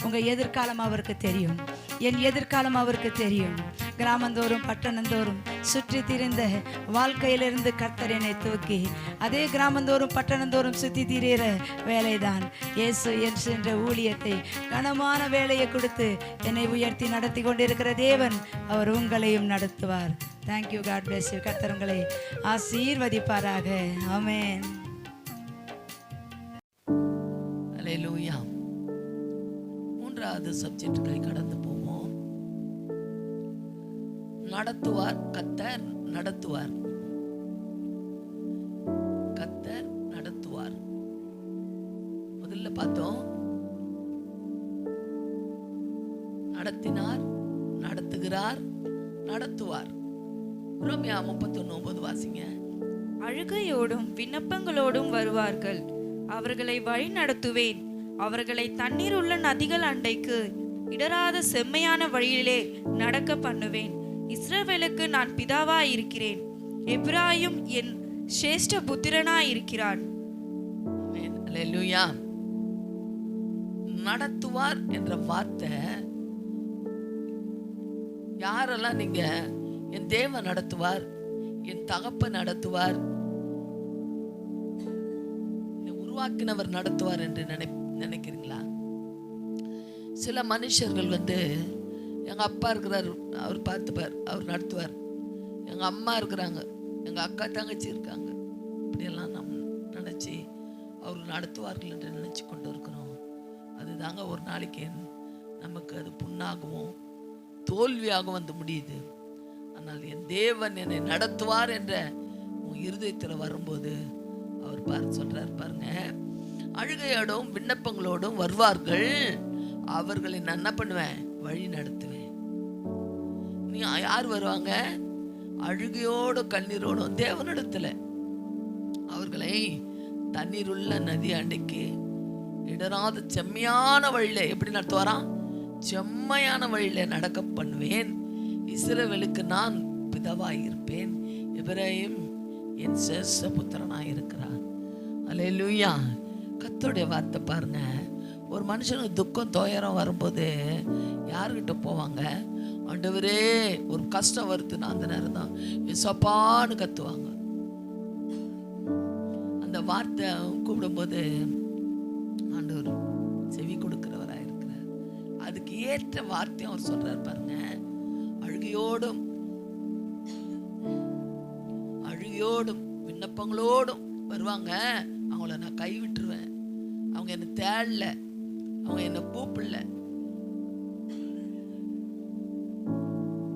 உங்க எதிர்காலம் அவருக்கு தெரியும், என் எதிர்காலம் அவருக்கு தெரியும். கிராமந்தோறும் பட்டணந்தோறும் சுற்றி திரிந்த வாழ்க்கையிலிருந்து கர்த்தர் என்னை தூக்கி அதே கிராமந்தோறும் பட்டணந்தோறும் சுற்றி திரிகிற வேலைதான் இயேசு என்ற ஊழியத்தை கனமான வேலையை கொடுத்து என்னை உயர்த்தி நடத்தி கொண்டிருக்கிற தேவன் அவர் உங்களையும் நடத்துவார். Thank you, God bless you. கர்த்தர் உங்களை ஆசீர்வதிப்பாராக. ஆமென். அல்லேலூயா. 3வது சப்ஜெக்டுகளை கடந்து போவோம். நடத்துவார், கர்த்தர் நடத்துவார். கர்த்தர் நடத்துவார். முதல்ல பார்த்தோம், நடத்தினார், நடத்துகிறார், நடத்துவார். ரோமியா 31:9 வாசிங்க. அழுகையோடும் விண்ணப்பங்களோடும் வருவார்கள், அவர்களை வழி நடத்துவேன், அவர்களை தண்ணீர் உள்ள நதிகள் அண்டைக்கு இடராத செம்மையான வழியிலே நடக்க பண்ணுவேன். இஸ்ரவேலுக்கு நான் பிதாவாய் இருக்கிறேன், எப்பிராயீம் என் சிரேஷ்ட புத்திரனாய் இருக்கிறான். ஆமென். அல்லேலூயா. நடத்துவார் என்ற வார்த்தை யாரெல்லாம் நீங்க என் தேவன் நடத்துவார், என் தகப்பன் நடத்துவார், உருவாக்கினவர் நடத்துவார் என்று நினைக்கிறீங்களா? சில மனுஷர்கள் எங்க அப்பா இருக்கிறார், அவர் பார்த்துப்பார், அவர் நடத்துவார். எங்க அம்மா இருக்கிறாங்க, எங்க அக்கா தங்கச்சி இருக்காங்க, இப்படியெல்லாம் நம்ம நினைச்சு அவர் நடத்துவார்கள் என்று நினைச்சு கொண்டு இருக்கிறோம். அதுதாங்க ஒரு நாளைக்கு நமக்கு அது புண்ணாகவும் தோல்வியாகவும் முடியுது. ஆனால் என் தேவன் என்னை நடத்துவார் என்ற உன் இருதயத்தில் வரும்போது அவர் சொல்றார் பாருங்க, அழுகையோடும் விண்ணப்பங்களோடும் வருவார்கள், அவர்களை நான் என்ன பண்ணுவேன், வழி நடத்துவேன். நீ யார் வருவாங்க? அழுகையோடும் கண்ணீரோடும் தேவனிடத்துல. அவர்களை தண்ணீர் உள்ள நதி அண்டைக்கு இடராத செம்மையான வழியில எப்படி நடத்துவாராம்? செம்மையான வழியில நடக்க பண்ணுவேன். இஸ்ரவேலுக்கு நான் பிதாவாய் இருப்பேன், எபிராயீம் என் சிரேஷ்ட புத்திரனாய் இருக்கிறார். அல்லேலூயா. கர்த்தருடைய வார்த்தை பாருங்க. ஒரு மனுஷனுக்கு துக்கம் துயரம் வரும்போது யாருக்கிட்ட போவாங்க? ஆண்டவரே, ஒரு கஷ்டம் வருதுன்னா அந்த நேரம் தான் ஏசப்பான்னு கத்துவாங்க. அந்த வார்த்தை கூப்பிடும்போது ஆண்டவர் செவி கொடுக்கிறவராக இருக்கிறார். அதுக்கு ஏற்ற வார்த்தையும் அவர் சொல்றார் பாருங்க. அழுகையோடும் விண்ணப்பங்களோடும் வருவாங்க, அவங்கள நான் கைவிட்டுருவேன். அவங்க என்ன தேடல, அவங்க என்ன கூப்பிடல.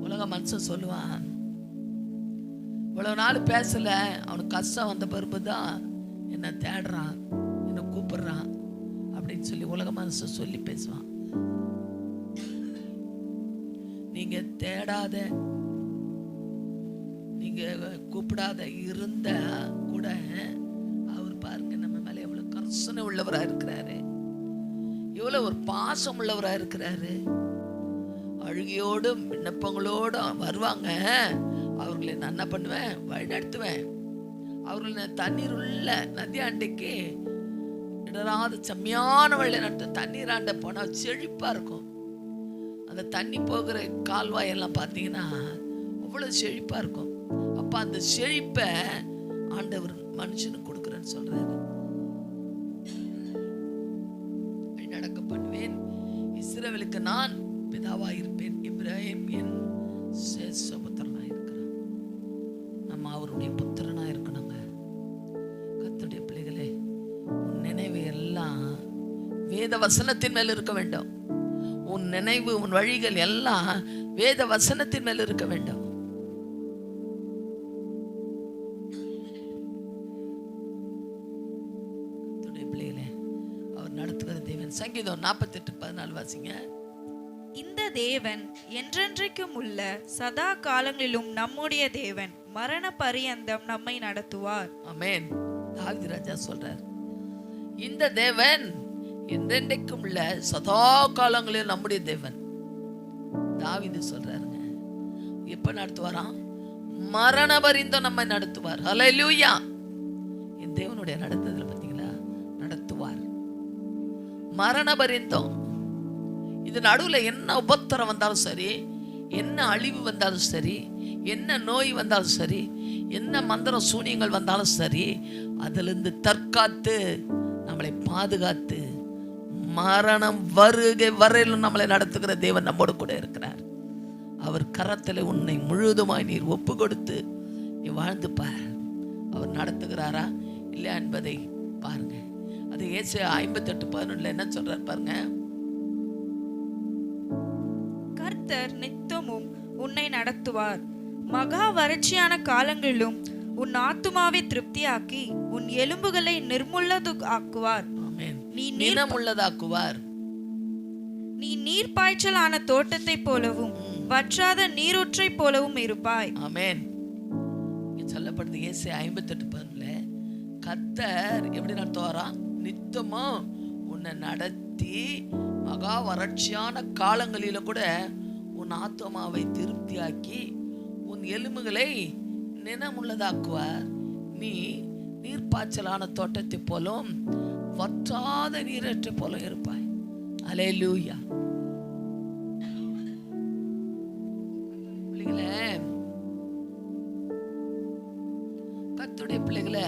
உலக மனுஷன் சொல்லுவான், இவ்வளவு நாள் பேசல, அவனுக்கு கஷ்டம் வந்த பிறகுதான் என்ன தேடுறான், என்ன கூப்பிடுறான் அப்படின்னு சொல்லி உலக மனுஷன் சொல்லி பேசுவான். நீங்க தேடாத, நீங்க கூப்பிடாத இருந்த கூட அவர் பாருங்க நம்ம மேல எவ்வளவு கர்சனை உள்ளவரா இருக்கிறாரு, எவ்வளவு ஒரு பாசம் உள்ளவரா இருக்கிறாரு. அழுகையோடும் விண்ணப்பங்களோடும் வருவாங்க, அவர்களை நான் என்ன பண்ணுவேன், வழி நடத்துவேன். அவர்களை தண்ணீர் உள்ள நதி ஆண்டைக்கு இடராத செம்மையான வழியில நடத்துவேன். தண்ணீர் ஆண்டை போனா செழிப்பா இருக்கும். அந்த தண்ணி போகிற கால்வாயெல்லாம் பார்த்தீங்கன்னா அவ்வளவு செழிப்பா இருக்கும். அப்ப அந்த செழிப்பை ஆண்டவர் மனுஷனுக்கு கொடுக்குறேன்னு சொல்றாரு. நடக்க பண்ணுவேன், இஸ்ரவேலுக்கு நான் பிதாவா இருப்பேன், எபிராயீம் என் சிரேஷ்ட புத்திரனா இருக்கிறான். நம்ம அவருடைய புத்திரனா இருக்கணுங்க. கர்த்தருடைய பிள்ளைகளே, உன் நினைவு எல்லாம் வேத வசனத்தின் மேல் இருக்க வேண்டும். உன் நினைவு, உன் வழிகள் எல்லாம் வேத வசனத்தின் மேல் இருக்க வேண்டும். பிள்ளைகளே, அவர் நடத்துகிற தேவன். சங்கீதம் 48:14 வாசிங்க. இந்த தேவன் என்றென்றைக்கும் உள்ள சதா காலங்களிலும் நம்முடைய தேவன், மரண பரியந்தம் நம்மை நடத்துவார். ஆமென். தாவீது ராஜா சொல்றார், இந்த தேவன் என்றென்றைக்கும் உள்ள சதா காலங்களில் நம்முடைய தேவன். தாவீது சொல்றாருங்க, எப்ப நடத்துவாராம்? மரண பரியந்தம் நம்மை நடத்துவார். ஹல்லேலூயா. என் தேவனுடைய நடத்துதல் பார்த்தீங்களா? நடத்துவார் மரண பரியந்தம். இது நடுவுல என்ன உபத்திரம் வந்தாலும் சரி, என்ன அழிவு வந்தாலும் சரி, என்ன நோய் வந்தாலும் சரி, என்ன மந்திர சூனியங்கள் வந்தாலும் சரி, அதிலிருந்து தற்காத்து நம்மளை பாதுகாத்து மரணம் வருகை வரையிலும் நம்மளை நடத்துகிற தேவன் நம்மோடு கூட இருக்கிறார். அவர் கரத்தில் உன்னை முழுவதுமாய் நீர் ஒப்பு கொடுத்து நீ வாழ்ந்து பார். அவர் நடத்துகிறாரா இல்லையா என்பதை பாருங்க. அது ஏசாயா 58:11 என்ன சொல்றார் பாருங்க. கர்த்தர் நித்தமும் உன்னை நடத்துவார், மகா வறட்சியான காலங்களிலும் உன் ஆத்துமாவை திருப்தியாக்கி உன் எலும்புகளை நிர்முள்ளது ஆக்குவார். நிலமுள்ளதாக்குவார். நீ நீர் பாய்ச்சலான தோட்டத்தை போலவும் வற்றாத நீரூற்றை போலவும் இருப்பாய். ஆமென். சொல்லப்படுது ஏசாயா 58:11 கர்த்தர் எப்படி நடத்துவாரா? நித்தமும் உன்னை திருப்தி மகா வறட்சியான காலங்களில கூட உன் ஆத்துமாவை திருப்தியாக்கி உன் எலும்புகளை நினமுள்ளதாக்குவார். நீ நீர்ப்பாய்ச்சலான தோட்டத்தை போலும் வற்றாத நீரற்றை போல இருப்பாய். அல்லேலூயா. பிள்ளைகளே, கர்த்தருடைய பிள்ளைகளே,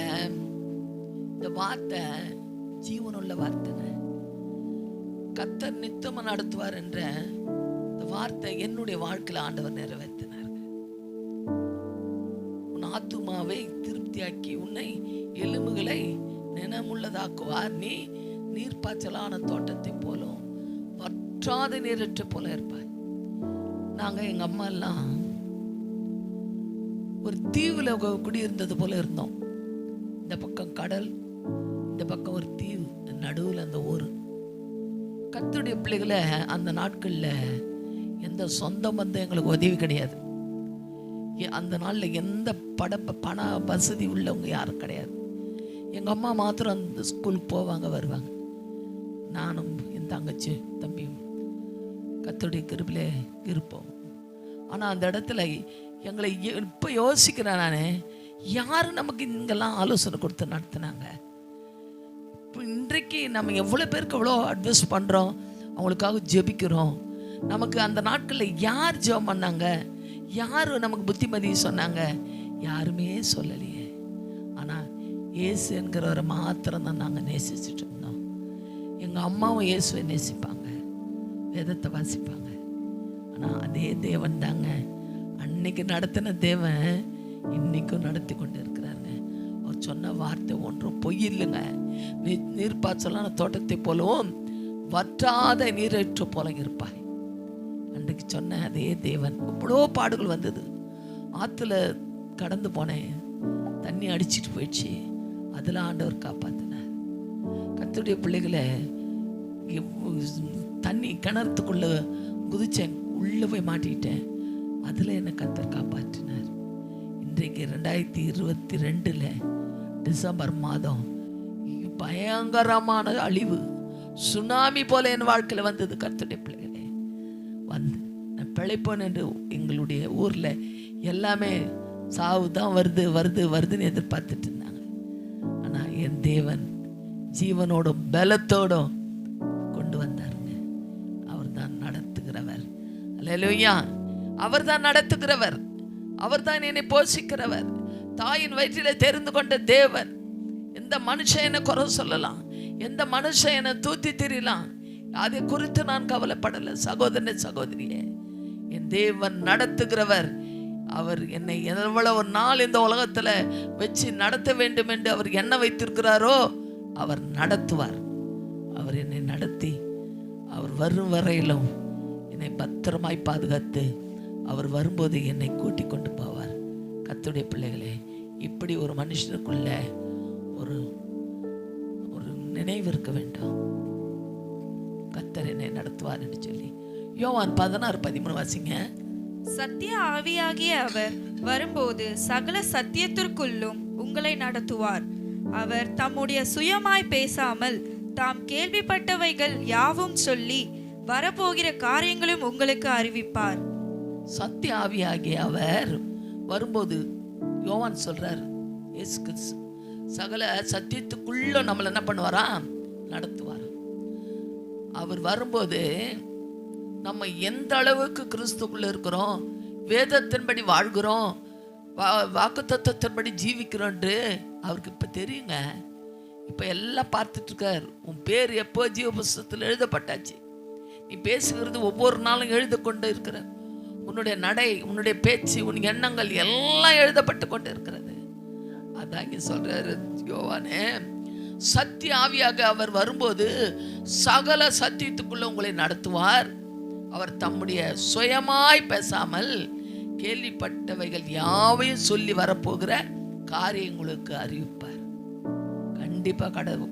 இந்த வார்த்தை ஜீவனுள்ள வார்த்தைங்க. கர்த்தர் நித்தமா நடத்துவார் என்ற இந்த வார்த்தை என்னுடைய வாழ்க்கையில் ஆண்டவர் நிறைவேற்றினார். உன் ஆத்துமாவை திருப்தியாக்கி உன்னை எலும்புகளை நினமுள்ளதாக்குவார். நீ நீர்ப்பாய்ச்சலான தோட்டத்தை போலும் வற்றாத நீரற்ற போல இருப்பாய். நாங்க எங்க அம்மா எல்லாம் ஒரு தீவுல குடியிருந்தது போல இருந்தோம். இந்த பக்கம் கடல், இந்த பக்கம் ஒரு தீவு, நடுவில் அந்த ஊர். கர்த்தருடைய பிள்ளைகளை அந்த நாட்கள்ல எந்த சொந்த பந்தம் எங்களுக்கு உதவி கிடையாது. அந்த நாளில் எந்த பண வசதி உள்ளவங்க யாரும் கிடையாது. எங்கள் அம்மா மாத்திரம் அந்த ஸ்கூலுக்கு போவாங்க வருவாங்க. நானும் என் தங்கச்சி தம்பியும் கர்த்தருடைய கிருபையிலே இருப்போம். ஆனால் அந்த இடத்துல எங்களை இப்போ யோசிக்கிறேன் நான், யார் நமக்கு இங்கெல்லாம் ஆலோசனை கொடுத்து நடத்தினாங்க? இப்போ இன்றைக்கு நம்ம எவ்வளோ பேருக்கு எவ்வளோ அட்வைஸ் பண்ணுறோம், அவங்களுக்காக ஜெபிக்கிறோம். நமக்கு அந்த நாட்களில் யார் ஜெபம் பண்ணாங்க? யார் நமக்கு புத்திமதி சொன்னாங்க? யாருமே சொல்லலையே. ஆனால் இயேசு என்கிறவரை மாத்திரம் தான் நாங்கள் நேசிச்சுட்டு இருந்தோம். எங்கள் அம்மாவும் இயேசுவை நேசிப்பாங்க, வேதத்தை வாசிப்பாங்க. ஆனால் அதே தேவன் தாங்க அன்னைக்கு நடத்தின தேவன் இன்னைக்கும் நடத்தி கொண்டு இருக்கிறாருங்க. அவர் சொன்ன வார்த்தை ஒன்றும் பொய் இல்லைங்க. நீர்ப்பாய்ச்சலான தோட்டத்தை போலவும் வற்றாத நீரற்று போல இருப்பாய். அன்றைக்கு சொன்ன அதே தேவன். இவ்வளோ பாடுகள் வந்தது. ஆற்றுல கடந்து போனேன், தண்ணி அடிச்சிட்டு போயிடுச்சு, அதில் ஆண்டவர் காப்பாற்றினார். கர்த்தருடைய பிள்ளைகளை தண்ணி கிணத்துக்குள்ள குதிச்சேன், உள்ளே போய் மாட்டிக்கிட்டேன், அதில் என்னை கர்த்தர் காப்பாற்றினார். இன்றைக்கு 2022 டிசம்பர் மாதம் பயங்கரமான அழிவு சுனாமி போல என் வாழ்க்கையில் வந்தது. கர்த்தருடைய பிள்ளைகளே, வந்து நான் பிழைப்பேன் என்று எங்களுடைய ஊரில் எல்லாமே சாவு தான் வருது வருது வருதுன்னு எதிர்பார்த்துட்டு இருந்தாங்க. ஆனால் என் தேவன் ஜீவனோடும் பலத்தோடும் கொண்டு வந்தாருங்க. அவர் தான் நடத்துகிறவர். அல்லேலூயா. அவர் தான் நடத்துகிறவர். அவர் தான் என்னை போஷிக்கிறவர். தாயின் வயிற்றிலே தெரிந்து கொண்ட தேவன். எந்த மனுஷன் என்னை குறை சொல்லலாம், எந்த மனுஷன் என்னை தூத்தி திரியலாம், அதை குறித்து நான் கவலைப்படலை. சகோதரனே சகோதரியே, என் தேவன் நடத்துகிறவர். அவர் என்னை எவ்வளவு ஒரு நாள் இந்த உலகத்தில் வச்சு நடத்த வேண்டும் என்று அவர் என்ன வைத்திருக்கிறாரோ அவர் நடத்துவார். அவர் என்னை நடத்தி அவர் வரும் வரையிலும் என்னை பத்திரமாய் பாதுகாத்து அவர் வரும்போது என்னை கூட்டி கொண்டு போவார். கர்த்தருடைய பிள்ளைகளே, இப்படி ஒரு மனுஷனுக்குள்ள ஒரு ஒரு நினைவு இருக்க வேண்டும். கர்த்தர் என்னை நடத்துவார் என்று சொல்லி யோவான் 16:13 வாசிங்க. சத்திய ஆவியாகிய அவர் வரும்போது சகல சத்தியத்திற்குள்ளும் உங்களை நடத்துவார். அவர் தம்முடைய சுயமாய் பேசாமல் தாம் கேள்விப்பட்டவைகள் யாவும் சொல்லி வரப்போகிற காரியங்களும் உங்களுக்கு அறிவிப்பார். சத்திய ஆவியாகிய அவர் வரும்போது யோவான் சொல்றார், இயேசு கிறிஸ்து சகல சத்தியத்துக்குள்ள நம்மளை என்ன பண்ணுவாரா? நடத்துவார். அவர் வரும்போது நம்ம எந்த அளவுக்கு கிறிஸ்துக்குள்ள இருக்கிறோம், வேதத்தின்படி வாழ்கிறோம், வாக்குத்தத்தத்தின்படி ஜீவிக்கிறோன்று அவருக்கு இப்போ தெரியுங்க. இப்போ எல்லாம் பார்த்துட்டு இருக்கார். உன் பேர் எப்போ ஜீவ புஸ்தகத்தில் எழுதப்பட்டாச்சு. நீ பேசுகிறது ஒவ்வொரு நாளும் எழுத கொண்டு இருக்கிற. உன்னுடைய நடை, உன்னுடைய பேச்சு, உன் எண்ணங்கள் எல்லாம் எழுதப்பட்டு கொண்டு இருக்கிறது. அதான் இங்கே சொல்றாரு யோவானே, சத்திய ஆவியாக அவர் வரும்போது சகல சத்தியத்துக்குள்ள உங்களை நடத்துவார். அவர் தம்முடைய சுயமாய் பேசாமல் கேள்விப்பட்டவைகள் யாவையும் சொல்லி வரப்போகிற காரியங்களுக்கு அறிவிப்பார். கண்டிப்பா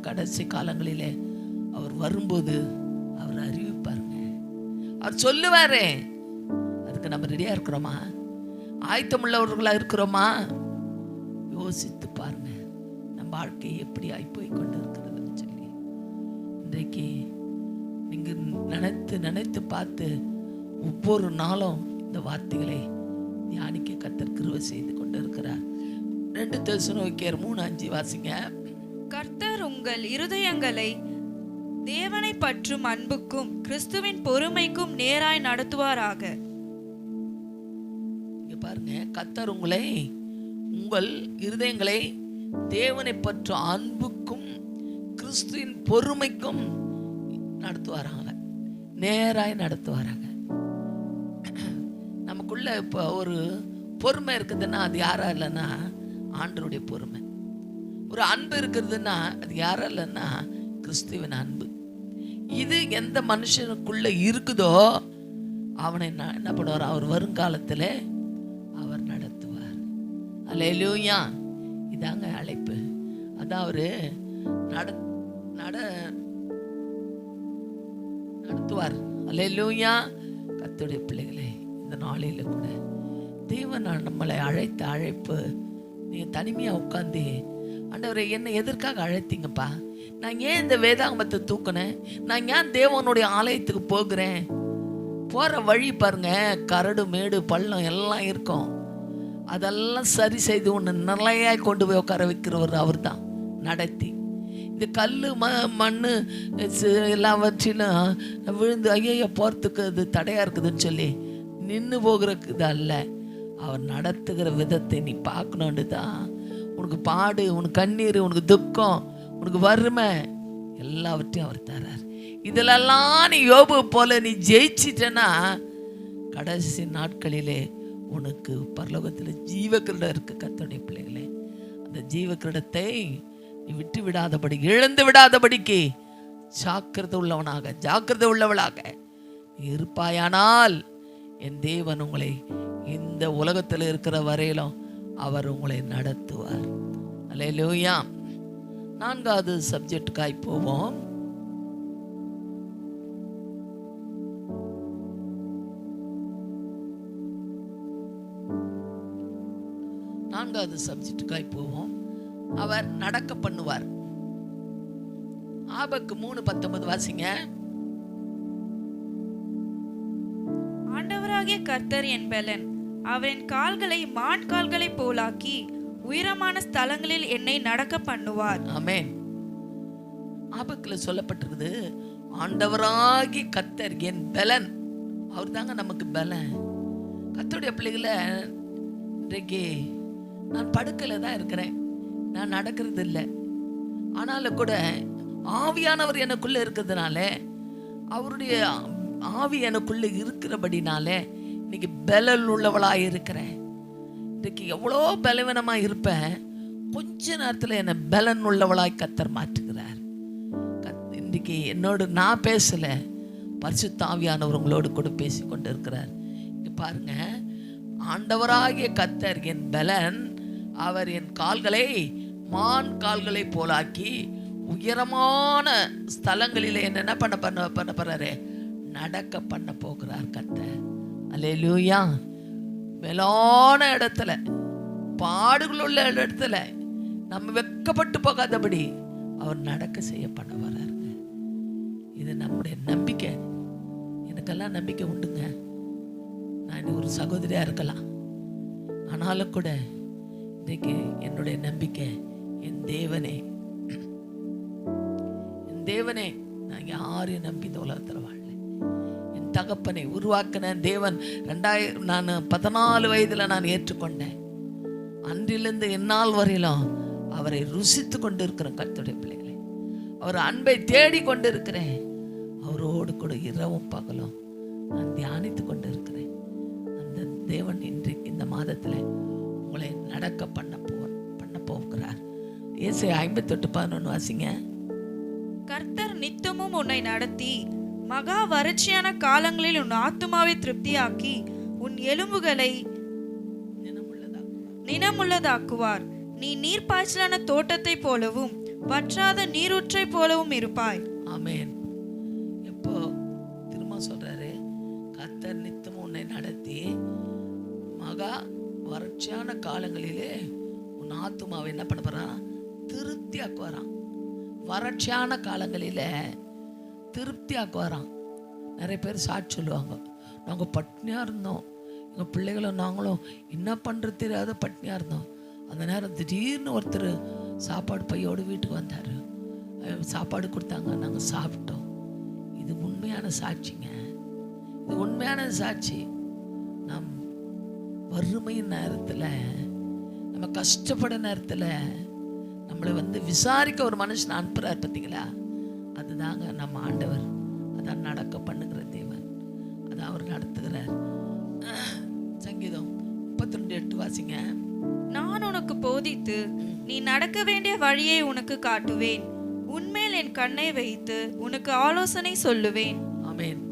கடைசி காலங்களிலே அவர் வரும்போது அவர் அறிவிப்பாருங்க. அவர் சொல்லுவாரே, அதுக்கு நம்ம ரெடியா இருக்கிறோமா? ஆயத்தமுள்ளவர்களா இருக்கிறோமா? யோசித்து பாருங்க, நம்ம வாழ்க்கை எப்படி ஆகி போய் கொண்டு இருக்கிறதுன்னு சொல்லி. இன்றைக்கு நீங்க நினைத்து நினைத்து பார்த்து ஒவ்வொரு நாளும் இந்த வார்த்தைகளை தியானிக்க கர்த்தர் கிருபை செய்து கொண்டு இருக்கிறார். 2 தெசலோனிக்கேயர் 3:5 வாசிங்க. கர்த்தர் உங்கள் இருதயங்களை தேவனை பற்றும் அன்புக்கும் கிறிஸ்துவின் பொறுமைக்கும் நேராய் நடத்துவாராக. இங்க பாருங்க, கர்த்தர் உங்கள் இருதயங்களை தேவனை பற்றும் அன்புக்கும் கிறிஸ்துவின் பொறுமைக்கும் நடத்துவாராங்க, நேராய் நடத்துவாராங்க. நமக்குள்ள இப்போ ஒரு பொறுமை இருக்குதுன்னா அது யாரா இல்லைன்னா ஆண்டவருடைய பொறுமை. ஒரு அன்பு இருக்கிறதுன்னா அது யாரா இல்லைன்னா கிறிஸ்துவின் அன்பு. இது எந்த மனுஷனுக்குள்ள இருக்குதோ அவனை என்ன பண்ணுவார்? அவர் வருங்காலத்தில் அவர் நடத்துவார். அல்லேலூயா. இதாங்க அழைப்பு. அதான் அவரு நடத்துவார். அல்லேலூயா. கர்த்தருடைய பிள்ளைகளே, இந்த நாளில கூட தேவன் நம்மளை அழைத்த அழைப்பு. நீங்க தனிமையா உட்காந்து, ஆண்டவரே என்னை எதற்காக அழைத்தீங்கப்பா? நான் ஏன் இந்த வேதாகமத்தை தூக்கினேன்? நான் ஏன் தேவனுடைய ஆலயத்துக்கு போகிறேன்? போற வழி பாருங்க, கரடு மேடு பள்ளம் எல்லாம் இருக்கும். அதெல்லாம் சரி செய்து ஒன்று நிலையாய் கொண்டு போய் உட்கார வைக்கிறவர் அவர் தான் நடத்தி. இந்த கல் மண் எல்லாவற்றிலும் விழுந்து ஐயோ போகிறதுக்கு அது தடையாக இருக்குதுன்னு சொல்லி நின்று போகிறதுக்கு அல்ல, அவர் நடத்துகிற விதத்தை நீ பார்க்கணுன்னு தான். உனக்கு பாடு, உனக்கு கண்ணீர், உனக்கு துக்கம், உனக்கு வறுமை எல்லாவற்றையும் அவர் தரார். இதிலெல்லாம் நீ யோபு போல நீ ஜெயிச்சிட்டனா கடைசி நாட்களிலே உனக்கு பரலோகத்தில் ஜீவக்கிரீடம் இருக்கு. கர்த்தருடைய பிள்ளைகளே, அந்த ஜீவக்கிரீடத்தை நீ விட்டு விடாதபடி, இழந்து விடாதபடிக்கு ஜாக்கிரதை உள்ளவனாக, ஜாக்கிரதை உள்ளவளாக நீ இருப்பாயானால் என் தேவன் உங்களை இந்த உலகத்தில் இருக்கிற வரையிலும் அவர் உங்களை நடத்துவார். அல்லேலூயா. 4வது சப்ஜெக்டுக்காய் போவோம். அவர் நடக்க பண்ணுவார். ஆபக்கு 3:19 வாசிங்க. ஆண்டவராகிய கர்த்தர் என் பெலன், அவரின் கால்களை மான் கால்களை போலாக்கி உயரமான ஸ்தலங்களில் என்னை நடக்க பண்ணுவார். ஆமென். ஆபக்குல சொல்லப்பட்டிருக்குது, ஆண்டவராகிய கர்த்தர் என் பெலன். அவர் தாங்க நமக்கு பலன். கர்த்தருடைய பிள்ளைகளை, இன்றைக்கு நான் படுக்கையில் தான் இருக்கிறேன், நான் நடக்கிறது இல்லை. ஆனாலும் கூட ஆவியானவர் எனக்குள்ள இருக்கிறதுனால, அவருடைய ஆவி எனக்குள்ள இருக்கிறபடினாலே இன்னைக்கு பலன் உள்ளவளாக இருக்கிறேன். இன்றைக்கு எவ்வளோ பலவீனமாக இருப்பேன், கொஞ்ச நேரத்தில் என்னை பலன் உள்ளவளாய் கர்த்தர் மாற்றுகிறார். இன்றைக்கு என்னோடு நான் பேசலை, பரிசுத்த ஆவியானவர் உங்களோடு கூட பேசி கொண்டு இருக்கிறார். இங்கே பாருங்க, ஆண்டவராகிய கர்த்தர் என் பலன், அவர் என் கால்களை மான் கால்களை போலாக்கி உயரமான ஸ்தலங்களிலே என்ன பண்ண போறாரு? நடக்க பண்ண போகிறார் கர்த்தர். அல்லேலூயா. மேலான இடத்துல, பாடுகள் உள்ள இடத்துல நம்ம வெட்கப்பட்டு போகாதபடி அவர் நடக்க செய்ய பண்ண வர்றாருங்க. இது நம்முடைய நம்பிக்கை. எனக்கெல்லாம் நம்பிக்கை உண்டுங்க. நான் ஒரு சகோதரியா இருக்கலாம், ஆனாலும் கூட இன்றைக்கு என்னுடைய நம்பிக்கை என் தேவனே. நான் யாரையும் நம்பி இந்த உலகத்தில் வாழல. என் தகப்பனை உருவாக்கின தேவன் நான் 14 வயதில் நான் ஏற்றுக்கொண்டேன். அன்றிலிருந்து என்னால் வரையிலும் அவரை ருசித்து கொண்டு இருக்கிறேன். கர்த்தருடைய பிள்ளைகளை, அவர் அன்பை தேடி கொண்டு இருக்கிறேன். அவரோடு கூட இரவும் பகலும் நான் தியானித்து கொண்டு இருக்கிறேன். அந்த தேவன் இன்றைக்கு இந்த மாதத்தில் உங்களை நடக்க பண்ண போகிறார். ஏசாயா 58:11 வாசிங்க. கர்த்தர் நித்தமும் உன்னை நடத்தி மகா வறட்சியான காலங்களில் உன் ஆத்துமாவை திருப்தியாக்கி உன் எலும்புகளை நினமுள்ளதாக்குவார். நீ நீர்ப்பாய்ச்சலான தோட்டத்தை போலவும் வற்றாத நீரூற்றை போலவும் இருப்பாய். ஆமென். எப்போ திரும்ப சொல்றாரு, கர்த்தர் நித்தமும் உன்னை நடத்தி மகா வறட்சியான காலங்களிலே உன் ஆத்துமாவை என்ன பண்ண போறான்? திருப்தியாக்குவாராம். வறட்சியான காலங்களில திருப்தியாக்குவாராம். நிறைய பேர் சாட்சி சொல்லுவாங்க, நாங்கள் பட்னியாக இருந்தோம், எங்கள் பிள்ளைகளும் நாங்களும் என்ன பண்ணுறது தெரியாத பட்னியாக இருந்தோம். அந்த நேரம் திடீர்னு ஒருத்தர் சாப்பாடு பையோடு வீட்டுக்கு வந்தார், சாப்பாடு கொடுத்தாங்க, நாங்கள் சாப்பிட்டோம். இது உண்மையான சாட்சிங்க, இது உண்மையான சாட்சி. நம் வறுமையின் நேரத்தில், நம்ம கஷ்டப்பட நேரத்தில் நம்மளை விசாரிக்க ஒரு மனுஷன் அனுப்புகிறார் பார்த்தீங்களா, அதுதாங்க நம்ம ஆண்டவர். அதான் நடக்க பண்ணுகிற தேவன், அதான் அவர் நடத்துகிறார். சங்கீதம் 32:8 வாசிங்க. நான் உனக்கு போதித்து நீ நடக்க வேண்டிய வழியை உனக்கு காட்டுவேன், உன்மேல் என் கண்ணை வைத்து உனக்கு ஆலோசனை சொல்லுவேன். ஆமென்.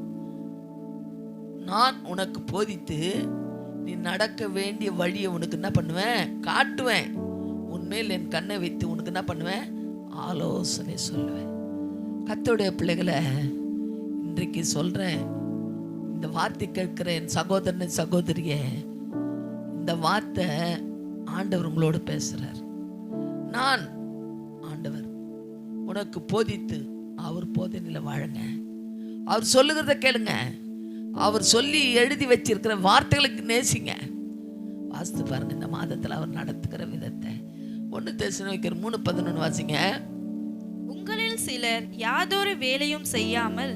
நான் உனக்கு போதித்து நீ நடக்க வேண்டிய வழியை உனக்கு என்ன பண்ணுவேன், காட்டுவேன். உன்மேல் என் கண்ணை வைத்து உனக்கு என்ன பண்ணுவேன், ஆலோசனை சொல்லுவேன். கர்த்தருடைய பிள்ளைகளை இன்றைக்கு சொல்றேன், இந்த வார்த்தை கேட்கிற என் சகோதரன் சகோதரியே, இந்த வார்த்தை ஆண்டவர் உங்களோடு பேசுறார். நான் ஆண்டவர் உனக்கு போதித்து, அவர் போதனையில் வாழுங்க, அவர் சொல்லுகிறத கேளுங்க, அவர் சொல்லி எழுதி வச்சிருக்கிற வார்த்தைகளுக்கு நேசிங்க. வாசித்து பாருங்க இந்த மாதத்தில் அவர் நடத்துகிற விதத்தை. 1 தெசலோனிக்கர் 3:11 வாசிங்க. உங்களில் சிலர் யாதொரு வேலையும் செய்யாமல்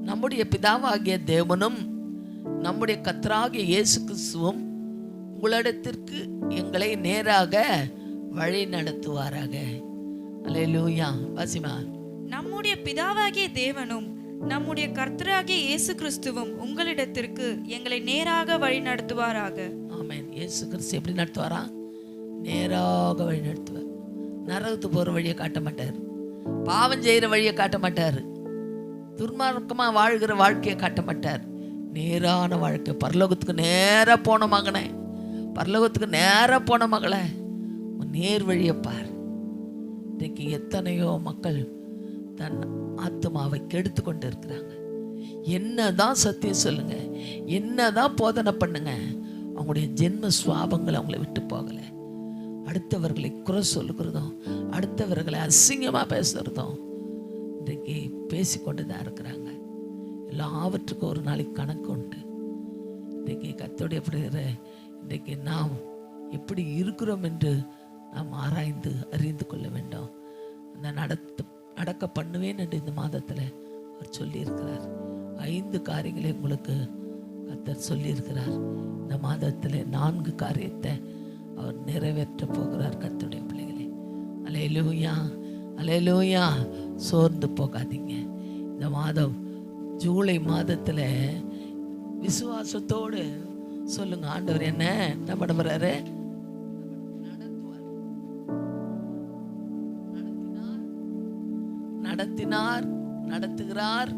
நம்முடைய பிதாவாகிய தேவனும் நம்முடைய கர்த்தராகிய இயேசு கிறிஸ்துவும் உங்களிடத்திற்கு எங்களை நேராக வழி நடத்துவாராக. அல்லேலூயா. வாசிமா. நம்முடைய பிதாவாகிய தேவனும் நம்முடைய கர்த்தராகிய இயேசு கிறிஸ்துவும் உங்களிடத்திற்கு எங்களை நேராக வழி நடத்துவாராக. ஆமென். இயேசு கிறிஸ்து எப்படி நடத்துவாரா? நேராக வழி நடத்துவார். நரகத்துக்கு போகிற வழியை காட்ட மாட்டார், பாவம் செய்கிற வழியை காட்ட மாட்டார், துர்மார்க்கமாக வாழ்கிற வாழ்க்கையை காட்ட மாட்டார். நேரான வாழ்க்கை, பரலோகத்துக்கு நேராக போன மகனே, பரலோகத்துக்கு நேராக போன மகளே, உன் நேர் வழியை பார். இன்றைக்கு எத்தனையோ மக்கள் தன் ஆத்மாவை கெடுத்து கொண்டு இருக்கிறாங்க. என்னதான் சத்தியம் சொல்லுங்க, என்னதான் போதனை பண்ணுங்க, அவங்களுடைய ஜென்ம சுவாபங்கள் அவங்களை விட்டு போகலை. அடுத்தவர்களை குறை சொல்லுகிறதும், அடுத்தவர்களை அசிங்கமாக பேசுறதும் இன்றைக்கு பேசிக்கொண்டு தான் இருக்கிறாங்க. எல்லாவற்றுக்கும் ஒரு நாளைக்கு கணக்கு உண்டு. இன்றைக்கு கர்த்தருடைய பிள்ளைகளே, இன்றைக்கு நாம் எப்படி இருக்கிறோம் என்று நாம் ஆராய்ந்து அறிந்து கொள்ள வேண்டும். அந்த நடக்க பண்ணுவேன் என்று இந்த மாதத்தில் அவர் சொல்லியிருக்கிறார். 5 காரியங்களை உங்களுக்கு கர்த்தர் சொல்லியிருக்கிறார். இந்த மாதத்தில் 4 காரியத்தை அவர் நிறைவேற்ற போகிறார். கர்த்தருடைய பிள்ளைகளே, அல்லேலூயா, அல்லேலூயா. சோர்ந்து போகாதீங்க. இந்த மாதம் ஜூலை மாதத்தில் விசுவாசத்தோடு சொல்லுங்க, ஆண்டவர் என்ன பண்ண போறாரு? நடத்தினார், நடத்துகிறார்.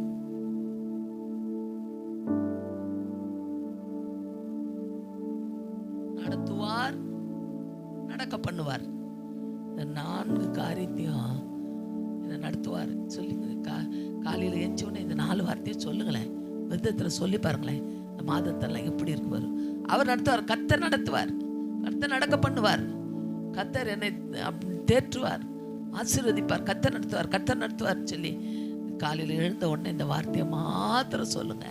நடத்துவார், நடக்க பண்ணுவார். இந்த 4 காரியத்தையும் நடத்துவார். சொல்லுங்க. காலையில் எழுந்தோடனே இந்த 4 வார்த்தையை சொல்லுங்களேன், விதத்தில் சொல்லி பாருங்களேன். இந்த மாதத்தெல்லாம் எப்படி இருக்கு வரும். அவர் நடத்துவார், கர்த்தர் நடத்துவார், கர்த்தர் நடக்க பண்ணுவார், கர்த்தர் என்னை தேற்றுவார், ஆசீர்வதிப்பார், கர்த்தர் நடத்துவார், கர்த்தர் நடத்துவார் சொல்லி காலையில் எழுந்த உடனே இந்த வார்த்தையை மாத்திரம் சொல்லுங்க.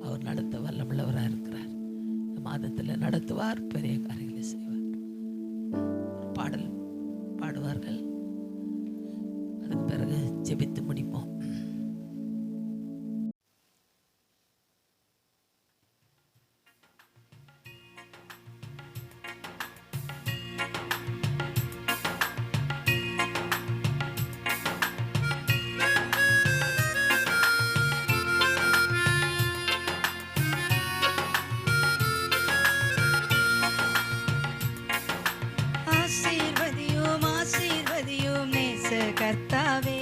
அவர் நடத்த வல்லமுள்ளவராக இருக்கிறார். இந்த மாதத்தில் நடத்துவார், பெரிய காரியங்களை செய்வார். பாடல் பாடுவார்கள், அதுக்கு பிறகு ஜெபித்து முடிப்போம். ஆசீர்வதியும் ஆசீர்வதியும் நேச கர்த்தாவே,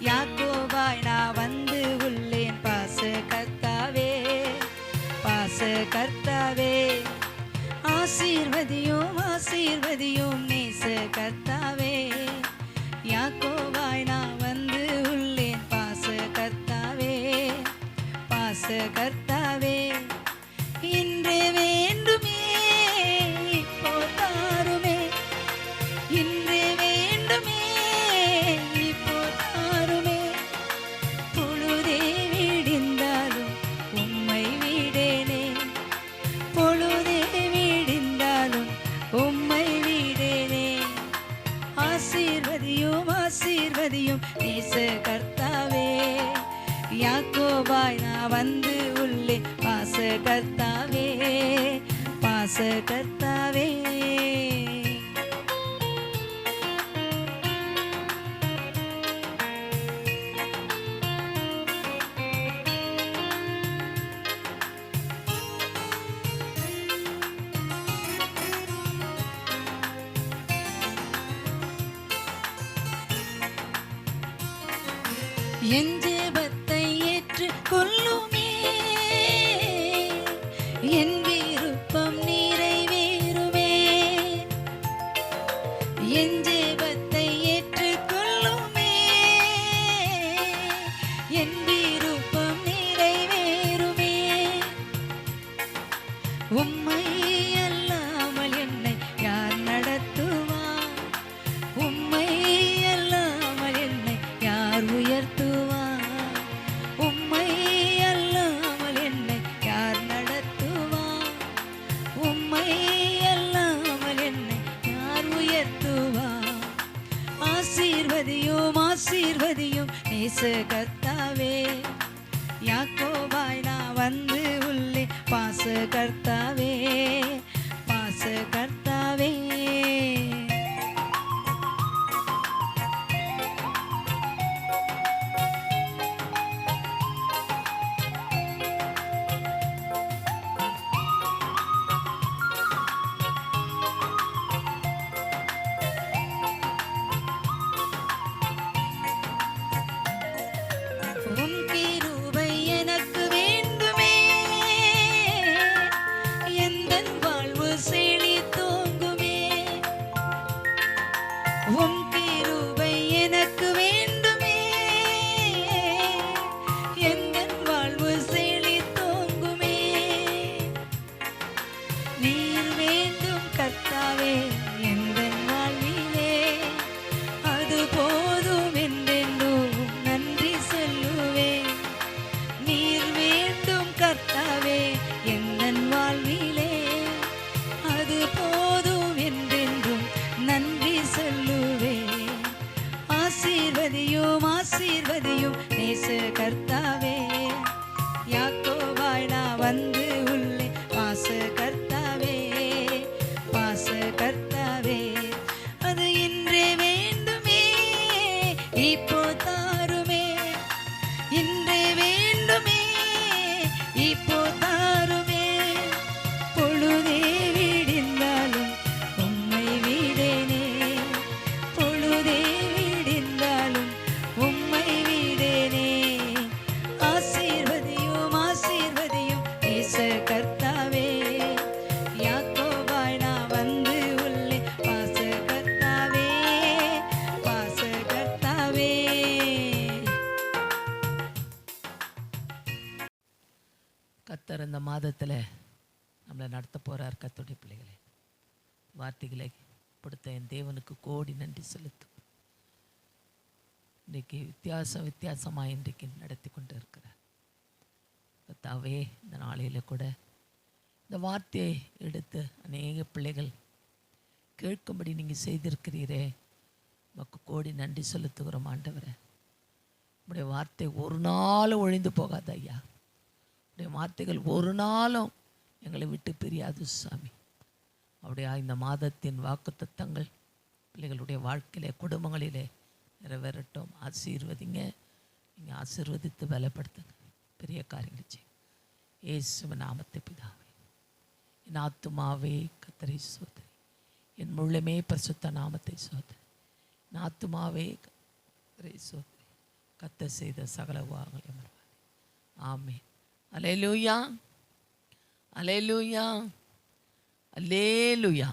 யாக்கோபாய் நான் வந்து உள்ளேன் பாச கர்த்தாவே, பாச கர்த்தாவே. ஆசீர்வதியும் ஆசீர்வதியும் நேச கர்த்தாவே, யாக்கோபாய் நான் வந்து உள்ளேன் பாச கர்த்தாவே, பாச கர்த்தாவே. இன்று வேண்டுமே இப்போ தாருமே, இன்று வேண்டுமே இப்போ தாருமே. பொழுதே விடிந்தாலும் உம்மை விடேனே, பொழுதே விடிந்தாலும் உம்மை விடேனே. ஆசீர்வதியும் ஆசீர்வதியும் நேச கர்த்தாவே. யாக்கோபாய் நான் வந்து உள்ளே பாச கர்த்தாவே, பாச கர்த்தாவே. என் ஜெபத்தை ஏற்று கொள்ளுமே, என் விருப்பம் நிறைவேறுமே. என் ஜெபத்தை ஏற்று கொள்ளுமே, என் விருப்பம் நிறைவேறுமே. உம்மை அல்லாமல் என்னை யார் நடத்துவார், உம்மை அல்லாமல் என்னை யார் உயர்த்துவார், உம்மை அல்லாமல் என்னை யார் நடத்துவார், உம்மை அல்லாமல் என்னை யார் உயர்த்துவார். ஆசீர்வதியும் ஆசீர்வதியும் நேச கர்த்தாவே. யாக்கோபாய் நான் வந்து உள்ளே பாச கர்த்தாவே, பாச கர்த்தாவே. உம் கிருபை எனக்கு வேண்டுமே, எந்தன் வாழ்வு செழித்தோங்குமே. உம் கிருபை எனக்கு வேண்டுமே, எந்தன் வாழ்வு செழித்தோங்குமே. நீர் வேண்டும் கர்த்தாவே எந்தன் வாழ்விலே, அது போதும் என்றென்றும் நன்றி சொல்லுவேன். நீர் வேண்டும் கர்த்தாவே எந்தன் வாழ்விலே, அது போதும் என்றென்றும் நன்றி சொல்லுவேன். ஆசீர்வதியும் ஆசீர்வதியும் நேச கர்த்தாவே. யாக்கோபாய் நான் வந்து உள்ளே பாச கர்த்தாவே, பாச கர்த்தாவே. அது இன்றே வேண்டுமே இப்போ தாருமே, இன்றே வேண்டுமே இப்போ தாருமே. பொழுதே விடிந்தாலும் உம்மை விடேனே, பொழுதே விடிந்தாலும் உம்மை விடேனே. ஆசீர்வதியும் ஆசீர்வதியும் நேச கர்த்தாவே. யாக்கோபாய் நான் வந்து உள்ளே பாச கர்த்தாவே, பாச கர்த்தாவே. கர்த்தர் இந்த மாதத்தில் நம்மளை நடத்த போகிறார். கர்த்தருடைய பிள்ளைகளே, வார்த்தைகளை கொடுத்த என் தேவனுக்கு கோடி நன்றி செலுத்தும். இன்றைக்கு வித்தியாசமாக இன்றைக்கு நடத்தி கொண்டு இருக்கிறார். கர்த்தாவே, இந்த நாளையில் கூட இந்த வார்த்தையை எடுத்து அநேக பிள்ளைகள் கேட்கும்படி நீங்கள் செய்திருக்கிறீரே, உமக்கு கோடி நன்றி செலுத்துகிறோம் ஆண்டவரே. உடைய வார்த்தை ஒரு நாளும் ஒழிந்து போகாது ஐயா. உடைய வார்த்தைகள் ஒரு நாளும் எங்களை விட்டு பிரியாது சாமி. அப்படியா இந்த மாதத்தின் வாக்குத்தத்தங்கள் பிள்ளைகளுடைய வாழ்க்கையிலே குடும்பங்களிலே நிறைவேறட்டும். ஆசீர்வதிங்க, நீங்கள் ஆசீர்வதித்து பலப்படுத்துங்க, பெரிய காரியங்களை செய்யுங்க. இயேசுவின் நாமத்தை பிதாவே. என் ஆத்துமாவே கர்த்தரை சோதரி, என் முழுமே பரிசுத்த நாமத்தை சோதரி. என் ஆத்துமாவே கர்த்தரை சோதரி, கர்த்தர் செய்த சகல உபகாரங்களை மறவாதே. ஆமென். அல்லேலூயா, அல்லேலூயா, அல்லேலூயா.